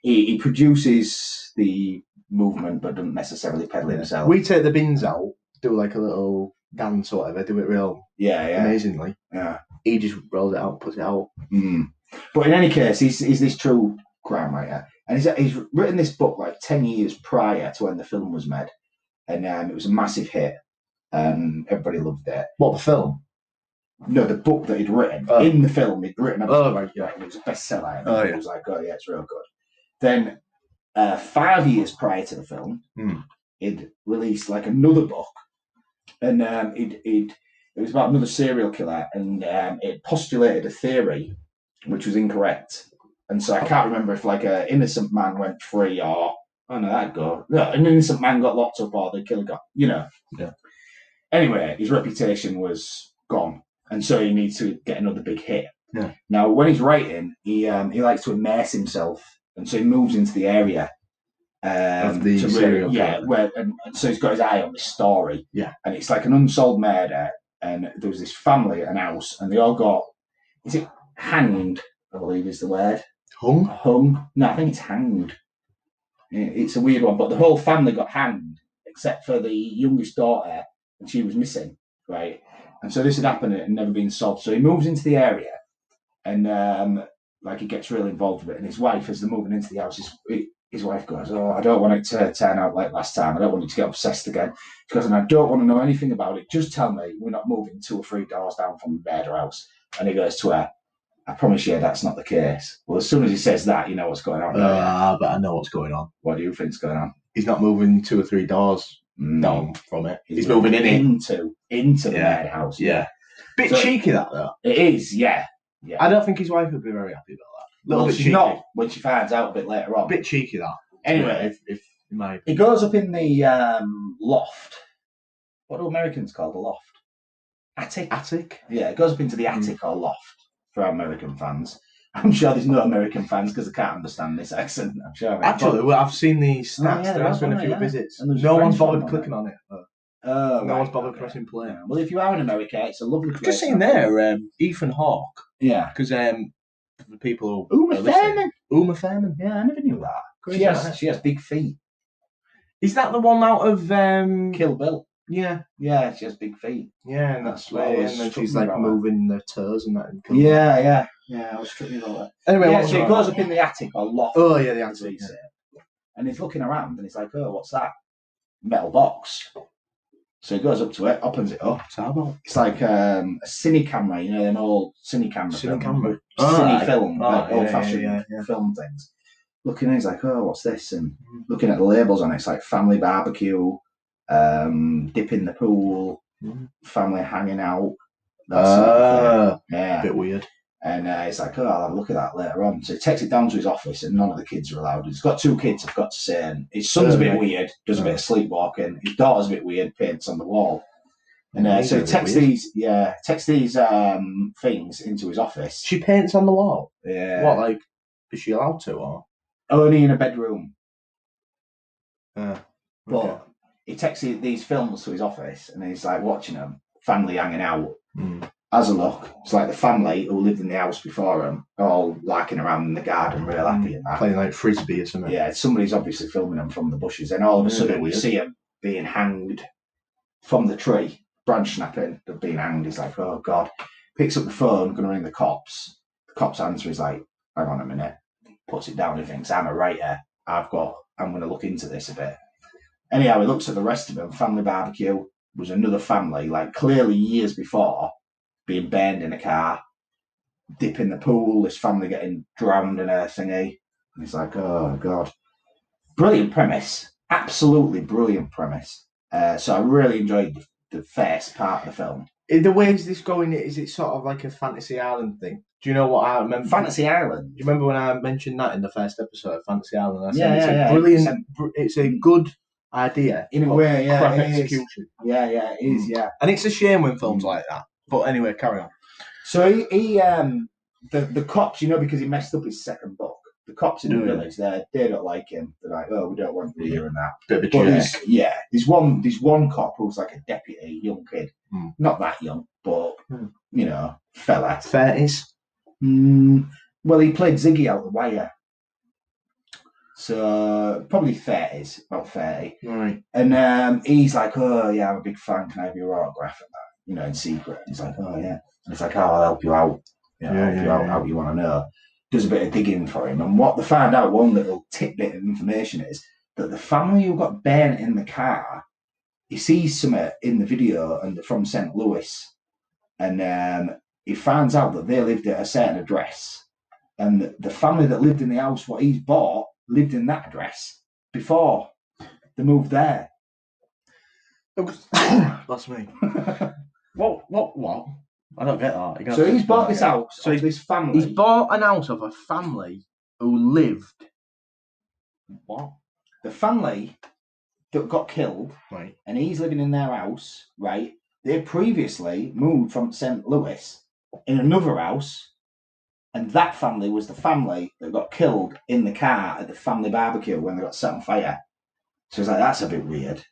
He produces the movement, but doesn't necessarily pedal it himself. We take the bins out, do like a little dance or whatever, do it real amazingly. Yeah. He just rolls it out, puts it out. But in any case, he's this true crime writer. And he's written this book like 10 years prior to when the film was made. And it was a massive hit. Everybody loved it. What, the film? No, the book that he'd written. In the film, he'd written a book. Right, yeah. It was a bestseller. And Oh, it was like, it's real good. Then 5 years prior to the film, he'd released like another book. And it was about another serial killer. And it postulated a theory which was incorrect. And so I can't remember if like an innocent man went free or, that'd go. No, an innocent man got locked up or the killer got, Yeah. Anyway, his reputation was gone. And so he needs to get another big hit. Yeah. Now, when he's writing, he likes to immerse himself. And so he moves into the area. Of the serial killer. And so he's got his eye on this story. Yeah. And it's like an unsolved murder. And there was this family at an house. And they all got, is it hanged, I believe is the word. Hung? No, I think it's hanged. It's a weird one, but the whole family got hanged except for the youngest daughter, and she was missing, right? And so this had happened and never been solved. So he moves into the area, and he gets really involved with it. And his wife, as they're moving into the house, his wife goes, I don't want it to turn out like last time. I don't want it to get obsessed again. She goes, and I don't want to know anything about it. Just tell me we're not moving 2 or 3 doors down from the murder house. And he goes to her, I promise you that's not the case. Well, as soon as he says that, you know what's going on. But I know what's going on. What do you think's going on? He's not moving 2 or 3 doors down from it. He's moving into the murder house. Yeah. Bit cheeky that though. It is, yeah. I don't think his wife would be very happy about that. Well, she's not when she finds out a bit later on. Bit cheeky that. Anyway, if in my he goes up in the loft. What do Americans call the loft? Attic. Yeah, it goes up into the attic or loft for our American fans. I'm sure there's no American fans because they can't understand this accent. I'm sure. Actually, I've seen the stats. There has been a few visits. No one's bothered clicking on it. No one's bothered pressing play. Yeah. Well, if you are in America, it's a lovely place. Just seeing there, Ethan Hawke. Yeah. Because the people who Uma Thurman. Yeah, I never knew that. She has big feet. Is that the one out of Kill Bill? Yeah, she has big feet. Yeah, and that's why. And then she's like moving the toes and that. Yeah, I was tripping about that. Anyway, so he goes up in the attic or loft. Oh yeah, the attic. And he's looking around and he's like, what's that? Metal box. So he goes up to it, opens it up. It's like a cine camera, an old cine camera. Cine film, old-fashioned film things. Looking at it, he's like, what's this? And looking at the labels on it, it's like family barbecue, dip in the pool, family hanging out. That sort of thing. Yeah. Bit weird. And he's like, I'll have a look at that later on. So he takes it down to his office and none of the kids are allowed. He's got 2 kids, I've got to say. And his son's a bit weird, does a bit of sleepwalking. His daughter's a bit weird, paints on the wall. And so he takes these things into his office. She paints on the wall? Yeah. What, like, is she allowed to? Or? Only in a bedroom. Okay. But he takes these films to his office and he's like watching them, family hanging out. Has a look. It's like the family who lived in the house before him, all larking around in the garden, real happy and that. Playing like frisbee or something. Yeah, somebody's obviously filming them from the bushes. And all of a sudden we see him being hanged from the tree, branch snapping, but being hanged. He's like, oh God. Picks up the phone, going to ring the cops. The cops answer, he's like, hang on a minute. Puts it down and thinks, I'm a writer. I'm going to look into this a bit. Anyhow, he looks at the rest of them. Family barbecue was another family, like clearly years before, being burned in a car, dip in the pool, this family getting drowned in a thingy. And he's like, oh God. Brilliant premise. Absolutely brilliant premise. So I really enjoyed the first part of the film. The way is this going? Is it sort of like a Fantasy Island thing? Do you know what I remember? Fantasy Island. Do you remember when I mentioned that in the first episode of Fantasy Island? I said Yeah, it's yeah, a yeah. brilliant, it's a good idea. In a but way, yeah, crap it is. execution. Yeah, it is, yeah. And it's a shame when films like that. But anyway, carry on. So he the cops, because he messed up his second book. The cops in the village, they don't like him. They're like, oh, we don't want you here and that. Bit of a jerk. There's one cop who's like a deputy, young kid, not that young, but fella, 30s. Well, he played Ziggy out the wire, so probably 30s, about 30. Right. And he's like, oh yeah, I'm a big fan. Can I have your autograph and that? In secret. And he's like, oh yeah. And it's like, oh, I'll help you out. Help you out how you want to know. Does a bit of digging for him. And what they found out, one little tidbit of information is that the family who got burnt in the car, he sees something in the video and they're from St. Louis. And he finds out that they lived at a certain address. And the family that lived in the house what he's bought lived in that address before they moved there. That's me. What? I don't get that. So he's bought this house. So this family. He's bought an house of a family who lived. What? The family that got killed, right? And he's living in their house, right? They previously moved from St. Louis in another house, and that family was the family that got killed in the car at the family barbecue when they got set on fire. So it's like, that's a bit weird.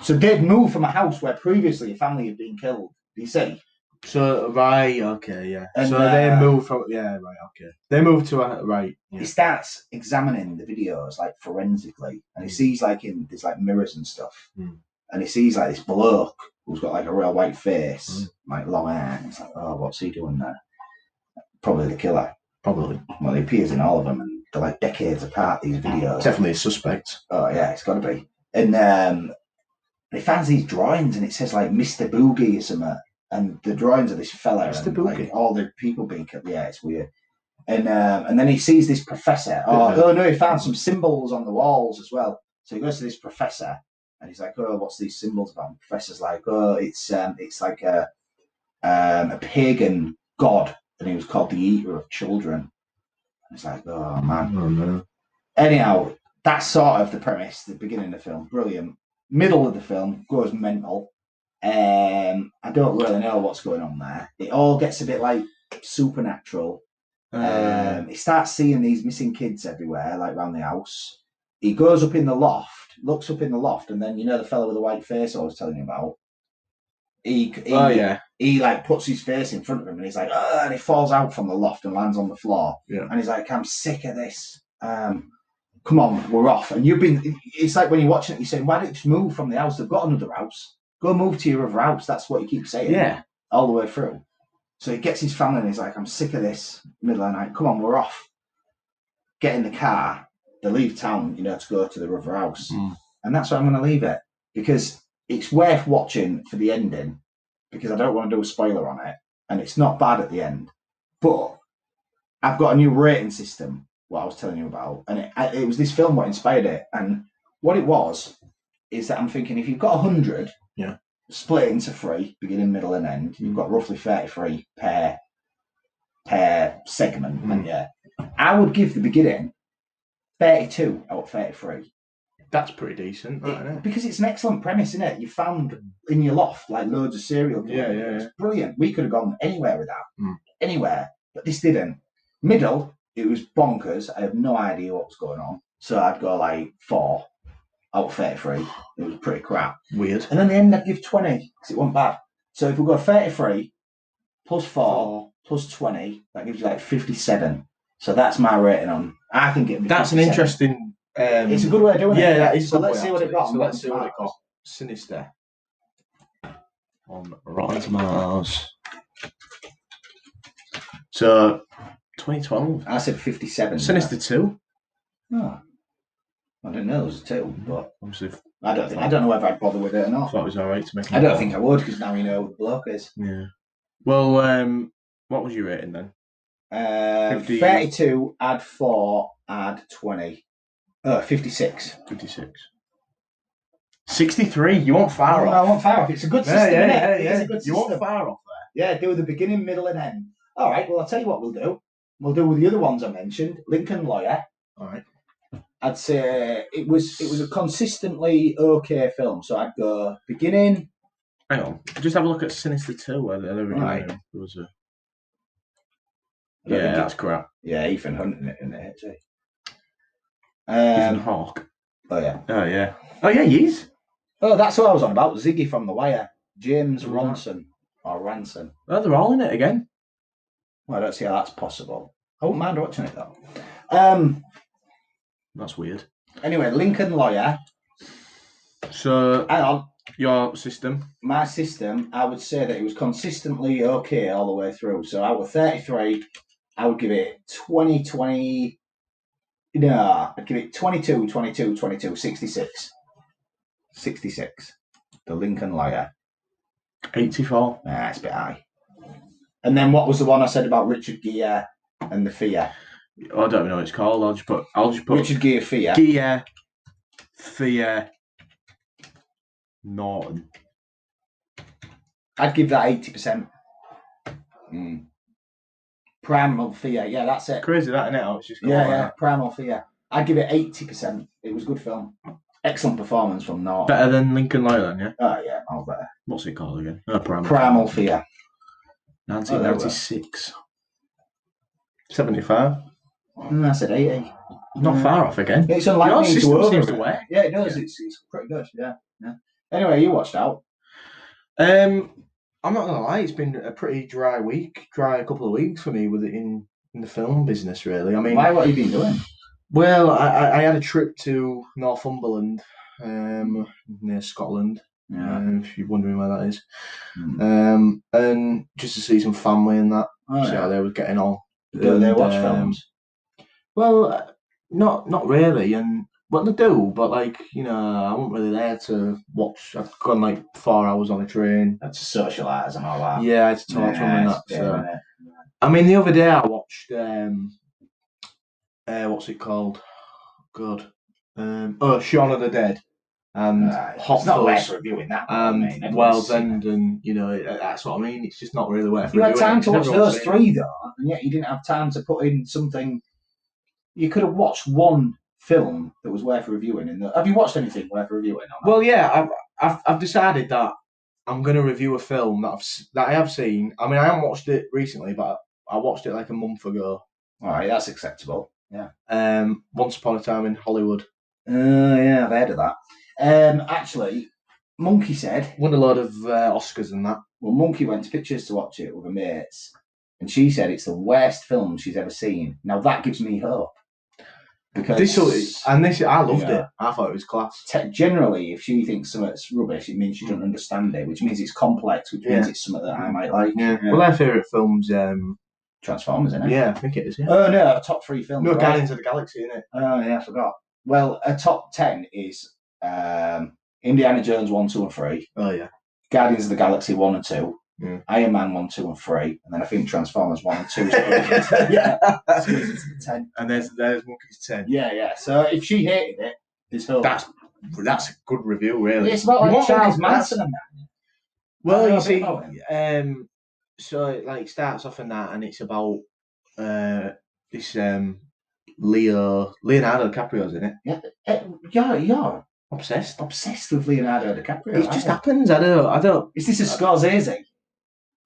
So they'd moved from a house where previously a family had been killed. Do you see? So right, okay, yeah. And, so they moved from right, okay. They moved to right. Yeah. He starts examining the videos like forensically, and he sees like there's like mirrors and stuff, and he sees like this bloke who's got like a real white face, like long hair. And it's like, oh, what's he doing there? Probably the killer. Probably. Well, he appears in all of them, and they're like decades apart. These videos. Definitely a suspect. Oh yeah, it's got to be. And he finds these drawings, and it says like Mr. Boogie or something. And the drawings of this fella, and like, all the people being killed. Yeah, it's weird. And then he sees this professor. Oh no, he found some symbols on the walls as well. So he goes to this professor, and he's like, "Oh, what's these symbols about?" And the professor's like, "Oh, it's like a pagan god, and he was called the Eater of Children." And it's like, "Oh man." Oh no. Anyhow, that's sort of the premise. The beginning of the film, brilliant. Middle of the film goes mental. I don't really know what's going on there. It all gets a bit like supernatural. He starts seeing these missing kids everywhere, like around the house. He goes up in the loft, looks up in the loft, and then the fellow with the white face I was telling you about. He like puts his face in front of him, and he's like, and he falls out from the loft and lands on the floor. Yeah. And he's like, I'm sick of this. Come on, we're off. And it's like when you're watching it, you're saying, why don't you just move from the house? They've got another house. Go move to your other house. That's what you keep saying. Yeah. All the way through. So he gets his family and he's like, I'm sick of this. Middle of the night. Come on, we're off. Get in the car. They leave town, to go to the other house. And that's where I'm going to leave it. Because it's worth watching for the ending. Because I don't want to do a spoiler on it. And it's not bad at the end. But I've got a new rating system, what I was telling you about. And it was this film what inspired it. And what it was is that I'm thinking, if you've got 100... Yeah. Split into 3, beginning, middle, and end. You've got roughly 33 per segment. And I would give the beginning 32 out of 33. That's pretty decent, isn't it? Because it's an excellent premise, isn't it? You found in your loft like loads of serial killers. Yeah. It's brilliant. We could have gone anywhere with that. Anywhere. But this didn't. Middle, it was bonkers. I have no idea what was going on. So I'd go like 4. Out of 33. It was pretty crap. Weird. And then the end, I'd give 20 because it wasn't bad. So if we go 33 plus 4 plus 20, that gives you like 57. So that's my rating on. I think it'd be. That's 57. an interesting. It's a good way of doing it. Yeah, that is. So let's see what it got. So let's see what it got. Sinister. On Rotten Tomatoes. So 2012. I said 57. Sinister 2. Oh. I didn't know there was a 2, but obviously I don't know whether I'd bother with it or not. I thought it was alright to make. I don't think I would because now you know who the bloke is. Yeah. Well, what was your rating then? 32, add 4, add 20. 56. 56. 63. You weren't far I off. want far off. It's a good system, isn't it? It is a good You system. weren't far off Yeah, do the beginning, middle, and end. All right. Well, I'll tell you what we'll do. We'll do with the other ones I mentioned. Lincoln Lawyer. All right. I'd say it was a consistently okay film. So I'd go beginning. Hang on. Just have a look at Sinister 2. Where the original Right. there was a. I don't Yeah, think that's crap. Yeah, Ethan Hunt in it, isn't it? Ethan Hawke. Oh yeah. Oh yeah. Oh yeah, he is. Oh, that's what I was on about. Ziggy from The Wire. James Who's that? Ronson or Ranson. Oh, they're all in it again. Well, I don't see how that's possible. I wouldn't mind watching it though. That's weird. Anyway, Lincoln Lawyer. So, Hang on. your system. My system, I would say that it was consistently okay all the way through. So out of 33, I would give it 20. No, I'd give it 22, 66. 66. The Lincoln Lawyer. 84. Nah, it's a bit high. And then what was the one I said about Richard Gere and the Fear? Oh, I don't even know what it's called. I'll just put Richard Gere Fear. Gere, Fear, Norton. I'd give that 80%. Primal Fear. Yeah, that's it. Crazy that, isn't it? It's just Yeah. Primal Fear. I'd give it 80%. It was a good film. Excellent performance from Norton. Better than Lincoln Lawyer, then, yeah? Oh, yeah, all better. What's it called again? Oh, Primal Fear. 1996. 75. I said 80. Not far off again. It's Your unlikely to system over. seems to work. Yeah, it does. Yeah. It's pretty good. Yeah. Anyway, you watched out. I'm not gonna lie, it's been a pretty dry couple of weeks for me with it in the film business. Really, I mean, Why? What have you been doing? Well, I had a trip to Northumberland, near Scotland. If you're wondering where that is, and just to see some family and that, see how they were getting on. Do they watch films? Well, not really, and well, they do, but like I wasn't really there to watch. I've gone like 4 hours on a train. To socialise and all that. Yeah, I had to talk to them and that. So. I mean, the other day I watched what's it called? God, Shaun of the Dead, and Hot It's not Fuzz, worth reviewing that. and Wells End, and that's what I mean. It's just not really worth. You had time to watch those three. 3 though, and yet you didn't have time to put in something. You could have watched one film that was worth reviewing. Have you watched anything worth reviewing? Well, yeah, I've decided that I'm going to review a film that I have seen. I mean, I haven't watched it recently, but I watched it like a month ago. All right, that's acceptable. Yeah. Once Upon a Time in Hollywood. Yeah, I've heard of that. Actually, Monkey said won a lot of Oscars and that. Well, Monkey went to Pictures to watch it with her mates, and she said it's the worst film she's ever seen. Now that gives me hope. Because I loved it. I thought it was class. Generally, if she thinks something's rubbish, it means she doesn't understand it, which means it's complex, which means it's something that I might like. Yeah. Well, their favourite film's Transformers, isn't it? Yeah, I think it is. Yeah. Oh no, top 3 films. No, Guardians of the Galaxy, isn't it? Oh yeah, I forgot. Well, a top 10 is Indiana Jones 1, 2, and 3. Oh yeah. Guardians of the Galaxy 1 and 2. Yeah. Iron Man 1, 2, and 3, and then I think Transformers 1 and 2 is yeah. So it's 10. And there's Monkey's 10. Yeah. So if she hated it, there's hope. That's a good review, really. It's about like Charles Manson and that. Well, you see, so it like starts off in that, and it's about this Leonardo DiCaprio's in it. Yeah. Obsessed with Leonardo DiCaprio. It just happens. I don't. Is this a Scorsese?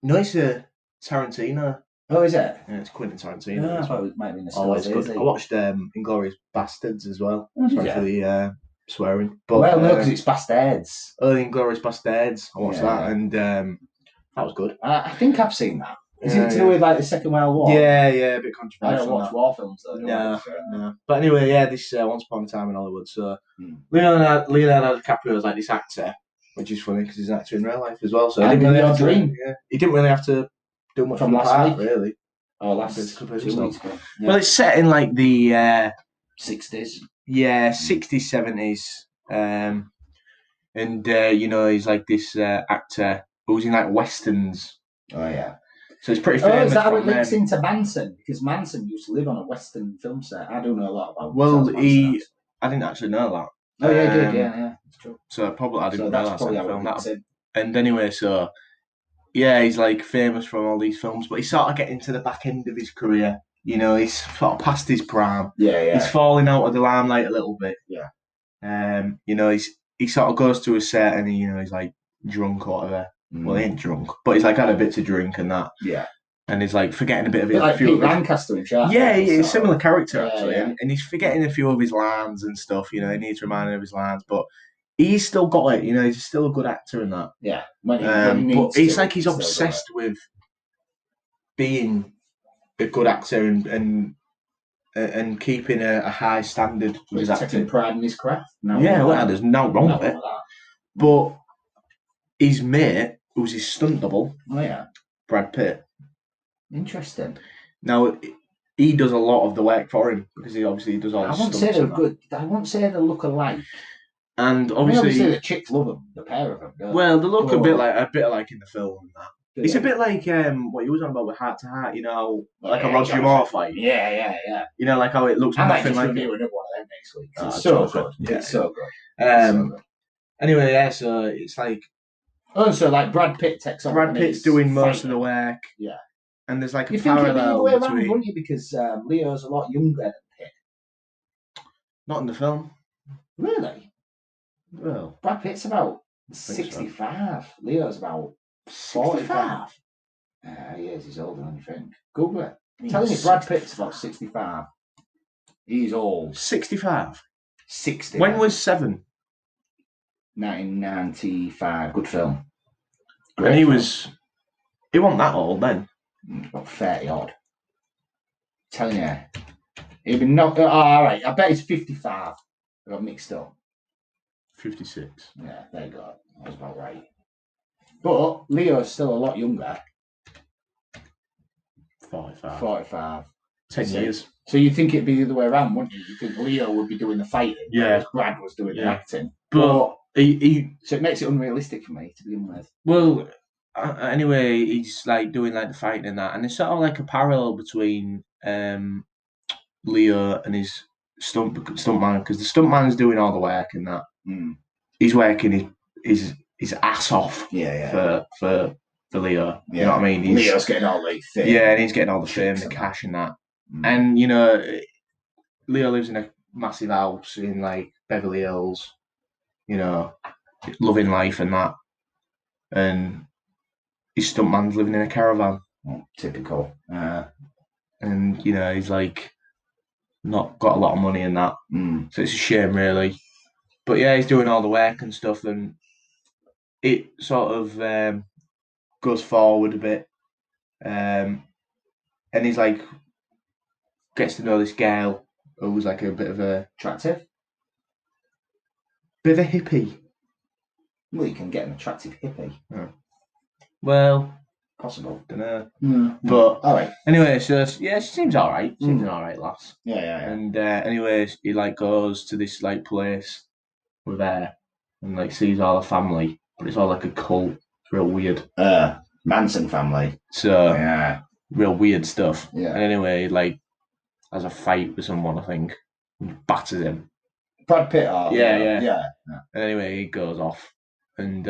No, it's a Tarantino. Oh, is it? Yeah, it's Quentin Tarantino. I thought it might have been a Always Scorsese. good. I watched Inglourious Bastards as well. Oh, Sorry for the swearing. But, well, no, because it's Bastards. Oh, Inglourious Bastards. I watched that, and that was good. I think I've seen that. Is it to do with like the Second World War? Yeah, a bit controversial. I don't watch war films though. No. But anyway, yeah, this Once Upon a Time in Hollywood. So Leonardo DiCaprio is like this actor, which is funny because he's an actor in real life as well. So he didn't really have to do much from last part, week, really. Oh, last 2 weeks ago. Yeah. Well, it's set in like the 60s. Yeah, 60s, 70s. He's like this actor who's in like westerns. Oh yeah. So it's pretty famous. Is that how it links into Manson? Because Manson used to live on a western film set. I don't know a lot about. Well, I didn't actually know that. Oh yeah, he did. Yeah. It's true. So probably I didn't So that's realise probably that how film. it fits in. And anyway, so yeah, he's like famous from all these films, but he's sort of getting to the back end of his career. You know, he's sort of past his prime. Yeah. He's falling out of the limelight a little bit. Yeah. You know, he sort of goes to a set and he's like drunk or whatever. Well, he ain't drunk, but he's like had a bit to drink and that. Yeah. And he's like forgetting a bit of it. Like Pete Lancaster in SharkFace. Yeah, he's a similar character actually, Yeah. and he's forgetting a few of his lines and stuff. You know, he needs reminding of his lines, but he's still got it. You know, he's still a good actor in that. Yeah, but it's like he's obsessed with being a good actor and keeping a high standard with his acting. Taking pride in his craft. There's no wrong with it. But his mate, who's his stunt double, Brad Pitt. Interesting. Now, he does a lot of the work for him because he obviously does all the stunts. I won't say they look alike. And obviously the chicks love them, the pair of them. Well, they look a bit like in the film and that. It's a bit like what you was on about with Heart to Heart, you know, like a Roger Moore fight. Yeah. You know, like how it looks nothing like. I might just review another one of them next week. It's so good. Yeah. It's so good. Anyway, so it's like. Oh, so like Brad Pitt takes on. Brad Pitt's doing most of the work. Yeah. And there's like a you parallel think it'd be the way between. Around, wouldn't you? Because Leo's a lot younger than Pitt. Not in the film. Really? Well, Brad Pitt's about 65. So. Leo's about 45. He is. He's older than you think. Google it. I'm telling you, Brad Pitt's about 65. He's old. 65? 60. When was Seven? 1995. Good film. Great film. He wasn't that old then. About 30 odd. Telling you. He'd be not. All right. I bet he's 55. I got mixed up. 56. Yeah, there you go. That was about right. But Leo's still a lot younger. 45. 10 years. So you think it'd be the other way around, wouldn't you? You think Leo would be doing the fighting, whereas Brad was doing the acting. But he so it makes it unrealistic for me to begin with. Well, anyway, he's like doing like the fighting and that, and it's sort of like a parallel between Leo and his stuntman, because the stuntman's doing all the work and that. He's working his ass off. For Leo. You know what I mean? Leo's getting all the fame. Yeah, and he's getting all the fame, the cash and that. And you know, Leo lives in a massive house in like Beverly Hills. You know, loving life and that. And his stuntman's living in a caravan. Typical. And you know, he's like not got a lot of money in that. So it's a shame, really. But yeah, he's doing all the work and stuff, and it sort of goes forward a bit. And he's like gets to know this girl who's like a bit of a attractive, bit of a hippie. Well, you can get an attractive hippie. Well, possible. Don't know. But all right. Anyway, so yeah, she seems all right. Seems an all right lass. Yeah. And anyways, he like goes to this like place with her and like sees all the family, but it's all like a cult. It's real weird. Manson family. So real weird stuff. Yeah. And anyway, like has a fight with someone, I think, and batters him. Brad Pitt. Yeah. And anyway, he goes off, and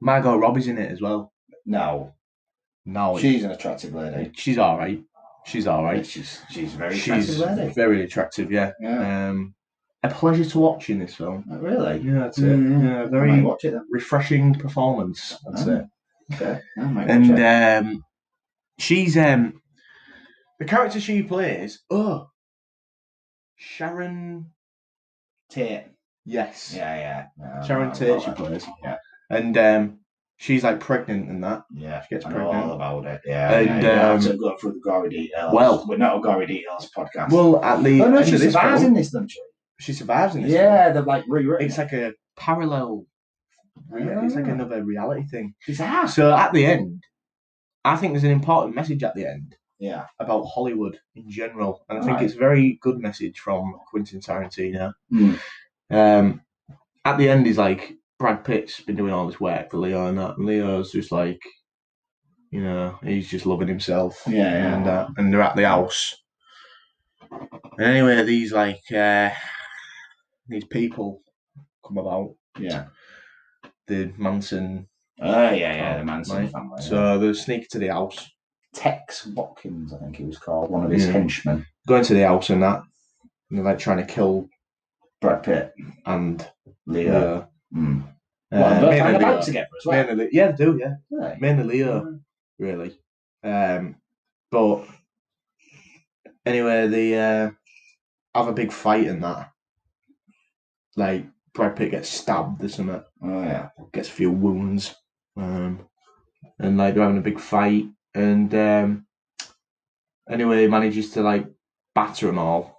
Margot Robbie's in it as well. No, she's an attractive lady. She's all right. She's very attractive lady. Very attractive, yeah. A pleasure to watch in this film. Oh, really? Yeah, that's it. Yeah, very I might watch it then. Refreshing performance, I'd say. Okay. I might watch it. She's the character she plays. Oh, Sharon Tate. Yes. Yeah. Sharon Tate she plays. Yeah. And she's like pregnant and that. Yeah. She gets I pregnant. know all about it. Yeah. And have to go through the gory details. Well, we're not a gory details podcast. Well, at the no, end she of this survives film, in this, doesn't she? She survives in this. Yeah, they're like rewritten. It's like a parallel. It's like another reality thing. Bizarre. So at the end, I think there's an important message at the end. Yeah. About Hollywood in general, and I think it's a very good message from Quentin Tarantino. At the end, he's like, Brad Pitt's been doing all this work for Leo and that, and Leo's just like, you know, he's just loving himself. Yeah. And they're at the house. And anyway, these like these people come about. Yeah. The Manson. The Manson family. So they sneak to the house. Tex Watkins, I think he was called, one of his henchmen. Going to the house and that. And they're like trying to kill Brad Pitt and Leo. Leo. Well, they're hang about together as well. Mainly, they do, yeah. Right. Mainly Leo, really. But anyway, they have a big fight in that. Like, Brad Pitt gets stabbed or something. Oh, yeah. Gets a few wounds. And, like, they're having a big fight. And anyway, he manages to, like, batter them all.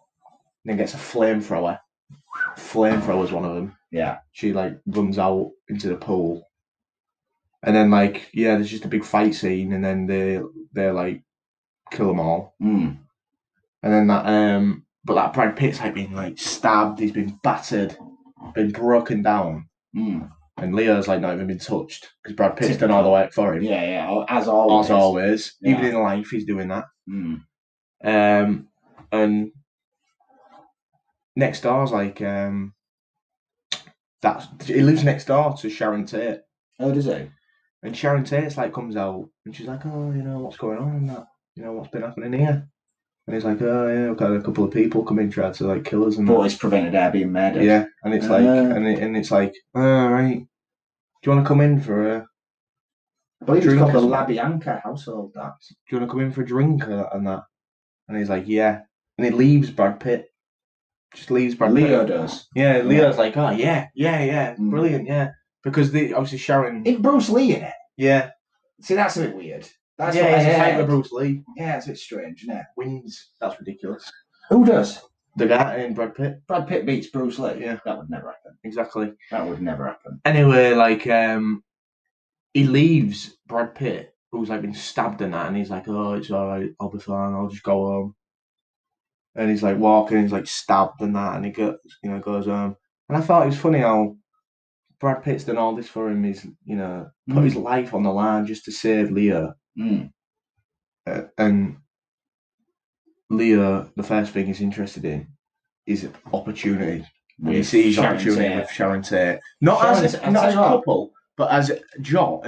And then gets a flamethrower. Flamethrower's one of them. Yeah. She, like, runs out into the pool. And then, like, there's just a big fight scene. And then they like, kill them all. Mm. And then that, but that Brad Pitt's, like, been, like, stabbed. He's been battered. Been broken down. Mm. And Leo's, like, not even been touched. Because Brad Pitt's done all the work for him. Yeah. As always. Yeah. Even in life, he's doing that. Mm. And next door's like he lives next door to Sharon Tate. Oh, does he? And Sharon Tate's like comes out and she's like, oh, what's going on and that, what's been happening here? And he's like, oh yeah, we've had a couple of people come in trying to like kill us and but it's prevented her being murdered. Yeah, and it's like it's like, oh, right, do you want to come in for a I believe it's called the La Bianca household. That. Do you want to come in for a drink and that? And he's like, yeah. And he leaves Brad Pitt. Just leaves Brad Pitt. Leo does. Yeah, Leo's like, oh, yeah, brilliant, yeah. Because obviously Sharon... It's Bruce Lee in it. Yeah. See, that's a bit weird. That's it's a fight with Bruce Lee. Yeah, it's a bit strange, isn't it? Wins. That's ridiculous. Who does? The guy in Brad Pitt. Brad Pitt beats Bruce Lee? Yeah. That would never happen. Exactly. That would never happen. Anyway, like, he leaves Brad Pitt, who's like been stabbed in that, and he's like, oh, it's alright, I'll be fine, I'll just go home. And he's like walking, he's like stabbed and that, and he goes home. And I thought it was funny how Brad Pitt's done all this for him. He's put his life on the line just to save Leo. Mm. And Leo, the first thing he's interested in is opportunity. When he sees opportunity with Sharon Tate, not as a couple, but as a job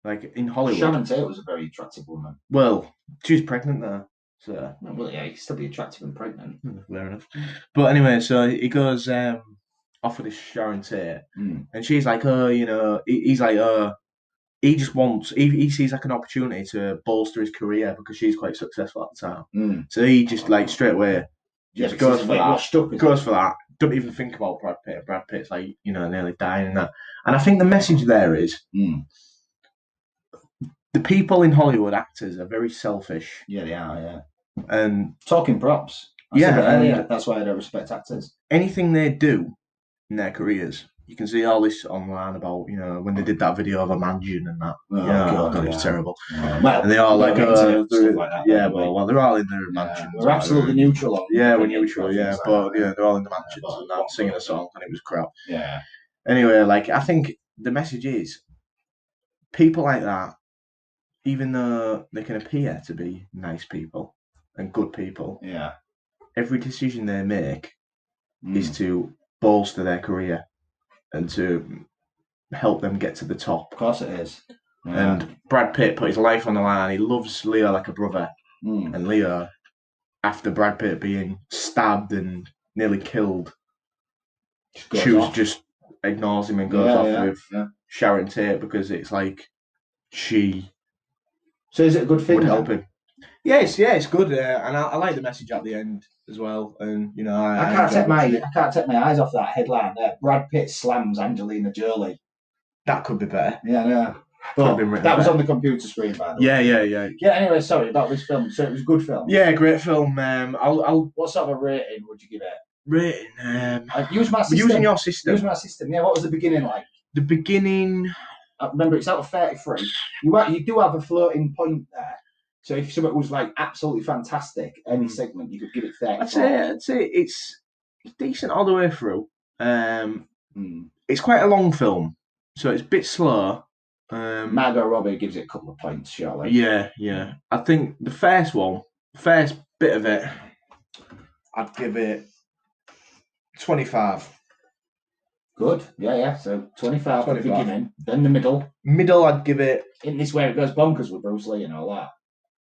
like in Hollywood. Sharon Tate was a very attractive woman. Well, she was pregnant there. So, well, yeah, you can still be attractive and pregnant. Fair enough. But anyway, so he goes off with this Sharon Tate, and she's like, oh, he's like, he just wants, he sees like an opportunity to bolster his career because she's quite successful at the time. So he just like straight away just goes for that. Don't even think about Brad Pitt. Brad Pitt's like, nearly dying and that. And I think the message there is the people in Hollywood, actors, are very selfish. Yeah, they are, yeah. And talking props. That's why I don't respect actors. Anything they do in their careers, you can see all this online about, when they did that video of a mansion and that. God, it was terrible. Well, and they all like, stuff like that. Yeah, well, they're all in their mansions. We're absolutely neutral on. Yeah, we're neutral, yeah. But, they're all in the mansions and that, singing a song, and it was crap. Yeah. Anyway, like, I think the message is, people like that, even though they can appear to be nice people and good people, every decision they make is to bolster their career and to help them get to the top. Of course it is. Yeah. And Brad Pitt put his life on the line. He loves Leo like a brother. And Leo, after Brad Pitt being stabbed and nearly killed, just ignores him and goes off with Sharon Tate because it's like she... So is it a good thing? Would help him. Yeah, it's good, and I like the message at the end as well. And I can't take my eyes off that headline there. Brad Pitt slams Angelina Jolie. That could be better. Yeah. But that was on the computer screen, by the way. Yeah. Yeah. Anyway, sorry about this film. So it was a good film. Yeah, great film. I'll. What sort of a rating would you give it? Rating. Use my system. Using your system. Use my system. Yeah. What was the beginning like? The beginning. Remember, it's out of 33. You do have a floating point there. So if something was like absolutely fantastic, any segment, you could give it 34. I'd say it's decent all the way through. It's quite a long film, so it's a bit slow. Margot Robbie gives it a couple of points, surely. Yeah. I think the first bit of it, I'd give it 25. Good. Yeah. So 25 at the 25. beginning, then the middle. Middle, I'd give it. In this where it goes bonkers with Bruce Lee and all that.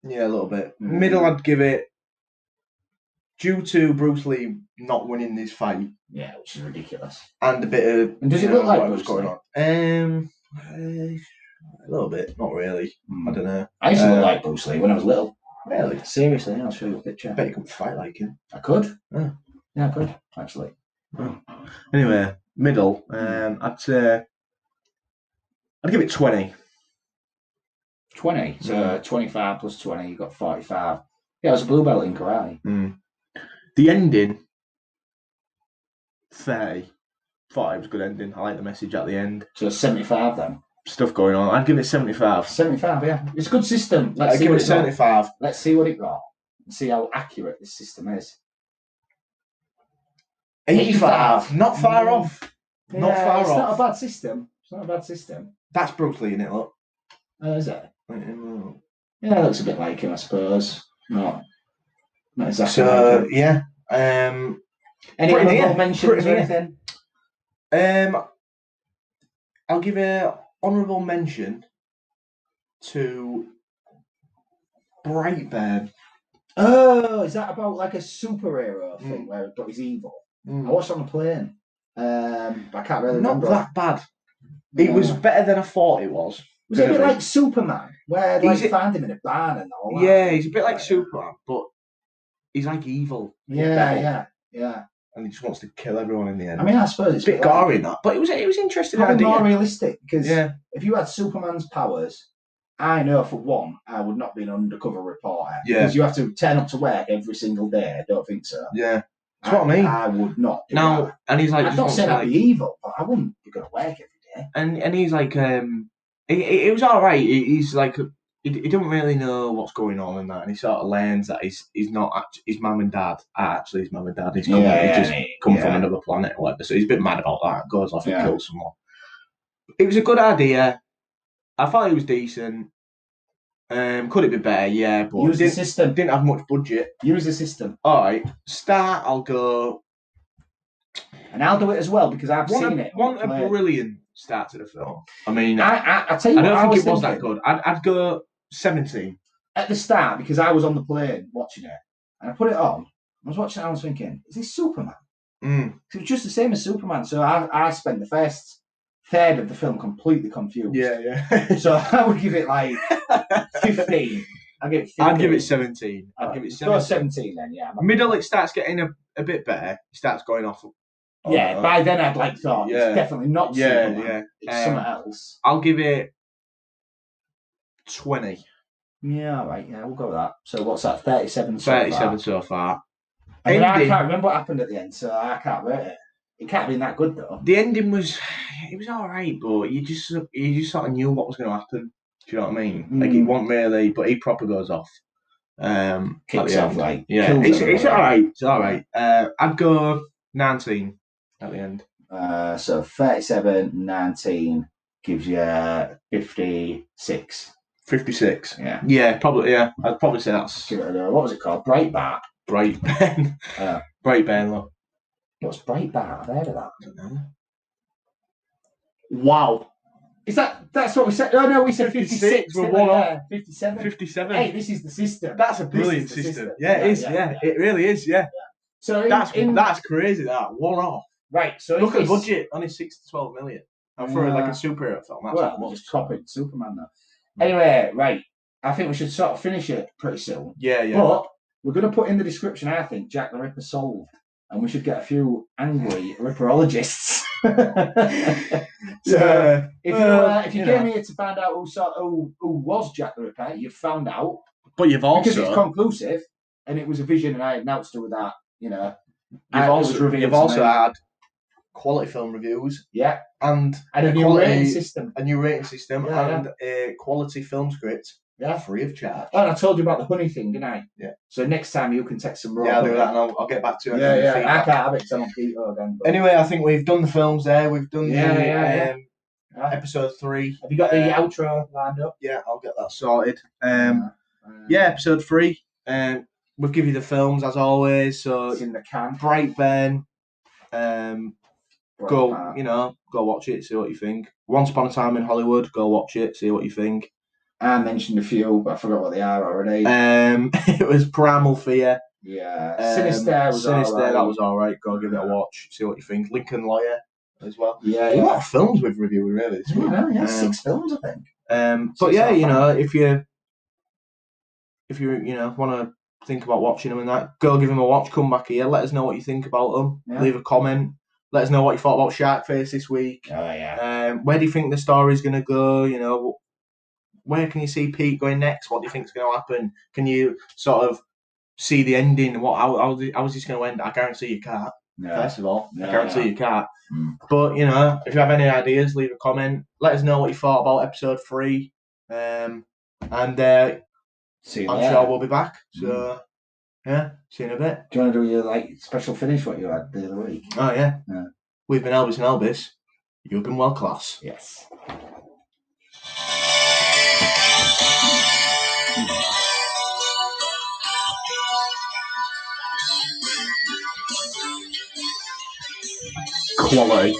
Yeah, a little bit. Middle, I'd give it. Due to Bruce Lee not winning this fight. Yeah, which is ridiculous. And a bit of. And does it look like Bruce going Lee? on? A little bit, not really. I don't know. I used to look like Bruce Lee when I was little. Really? Seriously, I'll show you a picture. I bet you could fight like him. I could. Yeah, I could actually. Anyway, middle. I'd say. I'd give it 20. 20. So 25 plus 20, you got 45. Yeah, it was a blue belt in karate. The ending. 30. Thought it was a good ending. I like the message at the end. So 75 then. Stuff going on. I'd give it 75. 75, yeah. It's a good system. I'd give it 75. Let's see what it got. And see how accurate this system is. 85. Not far off. Yeah, Not far it's off. not a bad system. It's not a bad system. That's Bruce Lee, innit? Look. Is it? Yeah, it looks a bit like him, I suppose. Not exactly like him. Yeah. Any honourable mentions or anything? I'll give an honourable mention to Brightburn. Oh, is that about like a superhero thing but he's evil? I watched it on a plane. But I can't really remember. Not that bad. It was better than I thought it was. Was it a bit like Superman, where they find him in a barn and all that? Yeah, he's a bit like Superman, but he's like evil. Yeah. And he just wants to kill everyone in the end. I mean, I suppose it's a bit gory in that, but it was interesting. Probably more realistic because if you had Superman's powers, I know for one, I would not be an undercover reporter. Yeah. Because you have to turn up to work every single day. I don't think so. Yeah. That's what I mean. I would not do that. And he's like, I'm not saying I'd be evil, but I wouldn't be going to work every day. And he's like, it was all right. He's like, he don't really know what's going on and that, and he sort of learns that he's not his mum and dad are actually his mum and dad. He's come from another planet or whatever. So he's a bit mad about that. Goes off and kills someone. It was a good idea. I thought it was decent. Could it be better? Yeah, but use the system. Didn't have much budget. Use the system. All right, start. I'll go, and I'll do it as well because I've seen it. Want a brilliant start to the film. I mean, I tell you, I don't think it was that good. I'd go 17 at the start because I was on the plane watching it, and I put it on. I was watching it. I was thinking, is this Superman? It was just the same as Superman. So I spent the first third of the film completely confused. Yeah. So I would give it like 15. I'd give it 17. I'd give it 17. Go 17 then, yeah. Middle, it starts getting a bit better. It starts going off. Yeah, by then I'd like thought it's definitely not Superman. It's something else. I'll give it 20. Yeah, all right. Yeah, we'll go with that. So what's that? 37 so far. I mean, I can't remember what happened at the end, so I can't rate it. It can't have been that good though. The ending was all right, but you just sort of knew what was going to happen. Do you know what I mean? Like it wasn't really, but he proper goes off. Kicks off like it's all right. It's all right. I'd go 19 at the end. So 37, 19 gives you 56. 56. Yeah. Yeah, probably. Yeah, I'd probably say that's. Give it a go. What was it called? Brightburn. Brightburn. Look. What's Brightburn? I've heard of that. I don't know. Wow. Is that's what we said? Oh no, we said 56. We're one off. 57. 57. Hey, this is the system. That's a brilliant system. Yeah, it is. Yeah, it really is. Yeah. So that's crazy. That one off. Right. So look at the budget, only 6 to 12 million. And for like a superhero film, that's just copied Superman though. Anyway, right. I think we should sort of finish it pretty soon. Yeah. But we're going to put in the description, I think, Jack the Ripper solved. And we should get a few angry Ripperologists. So if you came here to find out who was Jack the Ripper, you've found out. But you've also because it's conclusive, and it was a vision, and I announced it with that. You've also had quality film reviews. Yeah, and a new rating system. A new rating system and a quality film script. Yeah, free of charge. Oh, and I told you about the honey thing, didn't I? Yeah. So next time you can text some raw. Yeah, I'll do that, and I'll get back to it. Yeah. I can't have it because I'm on keto again. But... Anyway, I think we've done the films there. We've done episode 3. Have you got the outro lined up? Yeah, I'll get that sorted. Episode 3. We'll give you the films as always. So it's in the can. Brightburn. go watch it, see what you think. Once Upon a Time in Hollywood, go watch it, see what you think. I mentioned a few, but I forgot what they are already. It was Primal Fear. Yeah, Sinister was alright. That was alright. Go give it a watch, see what you think. Lincoln Lawyer as well. Yeah, a lot of films we've reviewed really this week. Yeah, 6 films I think. But yeah, if you want to think about watching them and that, go give them a watch. Come back here. Let us know what you think about them. Yeah. Leave a comment. Let us know what you thought about SharkFace this week. Oh yeah. Where do you think the story's going to go? Where can you see Pete going next? What do you think is going to happen? Can you sort of see the ending? How is this going to end? I guarantee you can't. Yeah. First of all, I guarantee you can't. But if you have any ideas, leave a comment. Let us know what you thought about episode 3. And see you I'm later. sure we'll be back. So yeah, see you in a bit. Do you want to do your special finish? What you had the other week? Oh yeah. We've been Elbis and Elbis. You've been world class. Yes. Quality.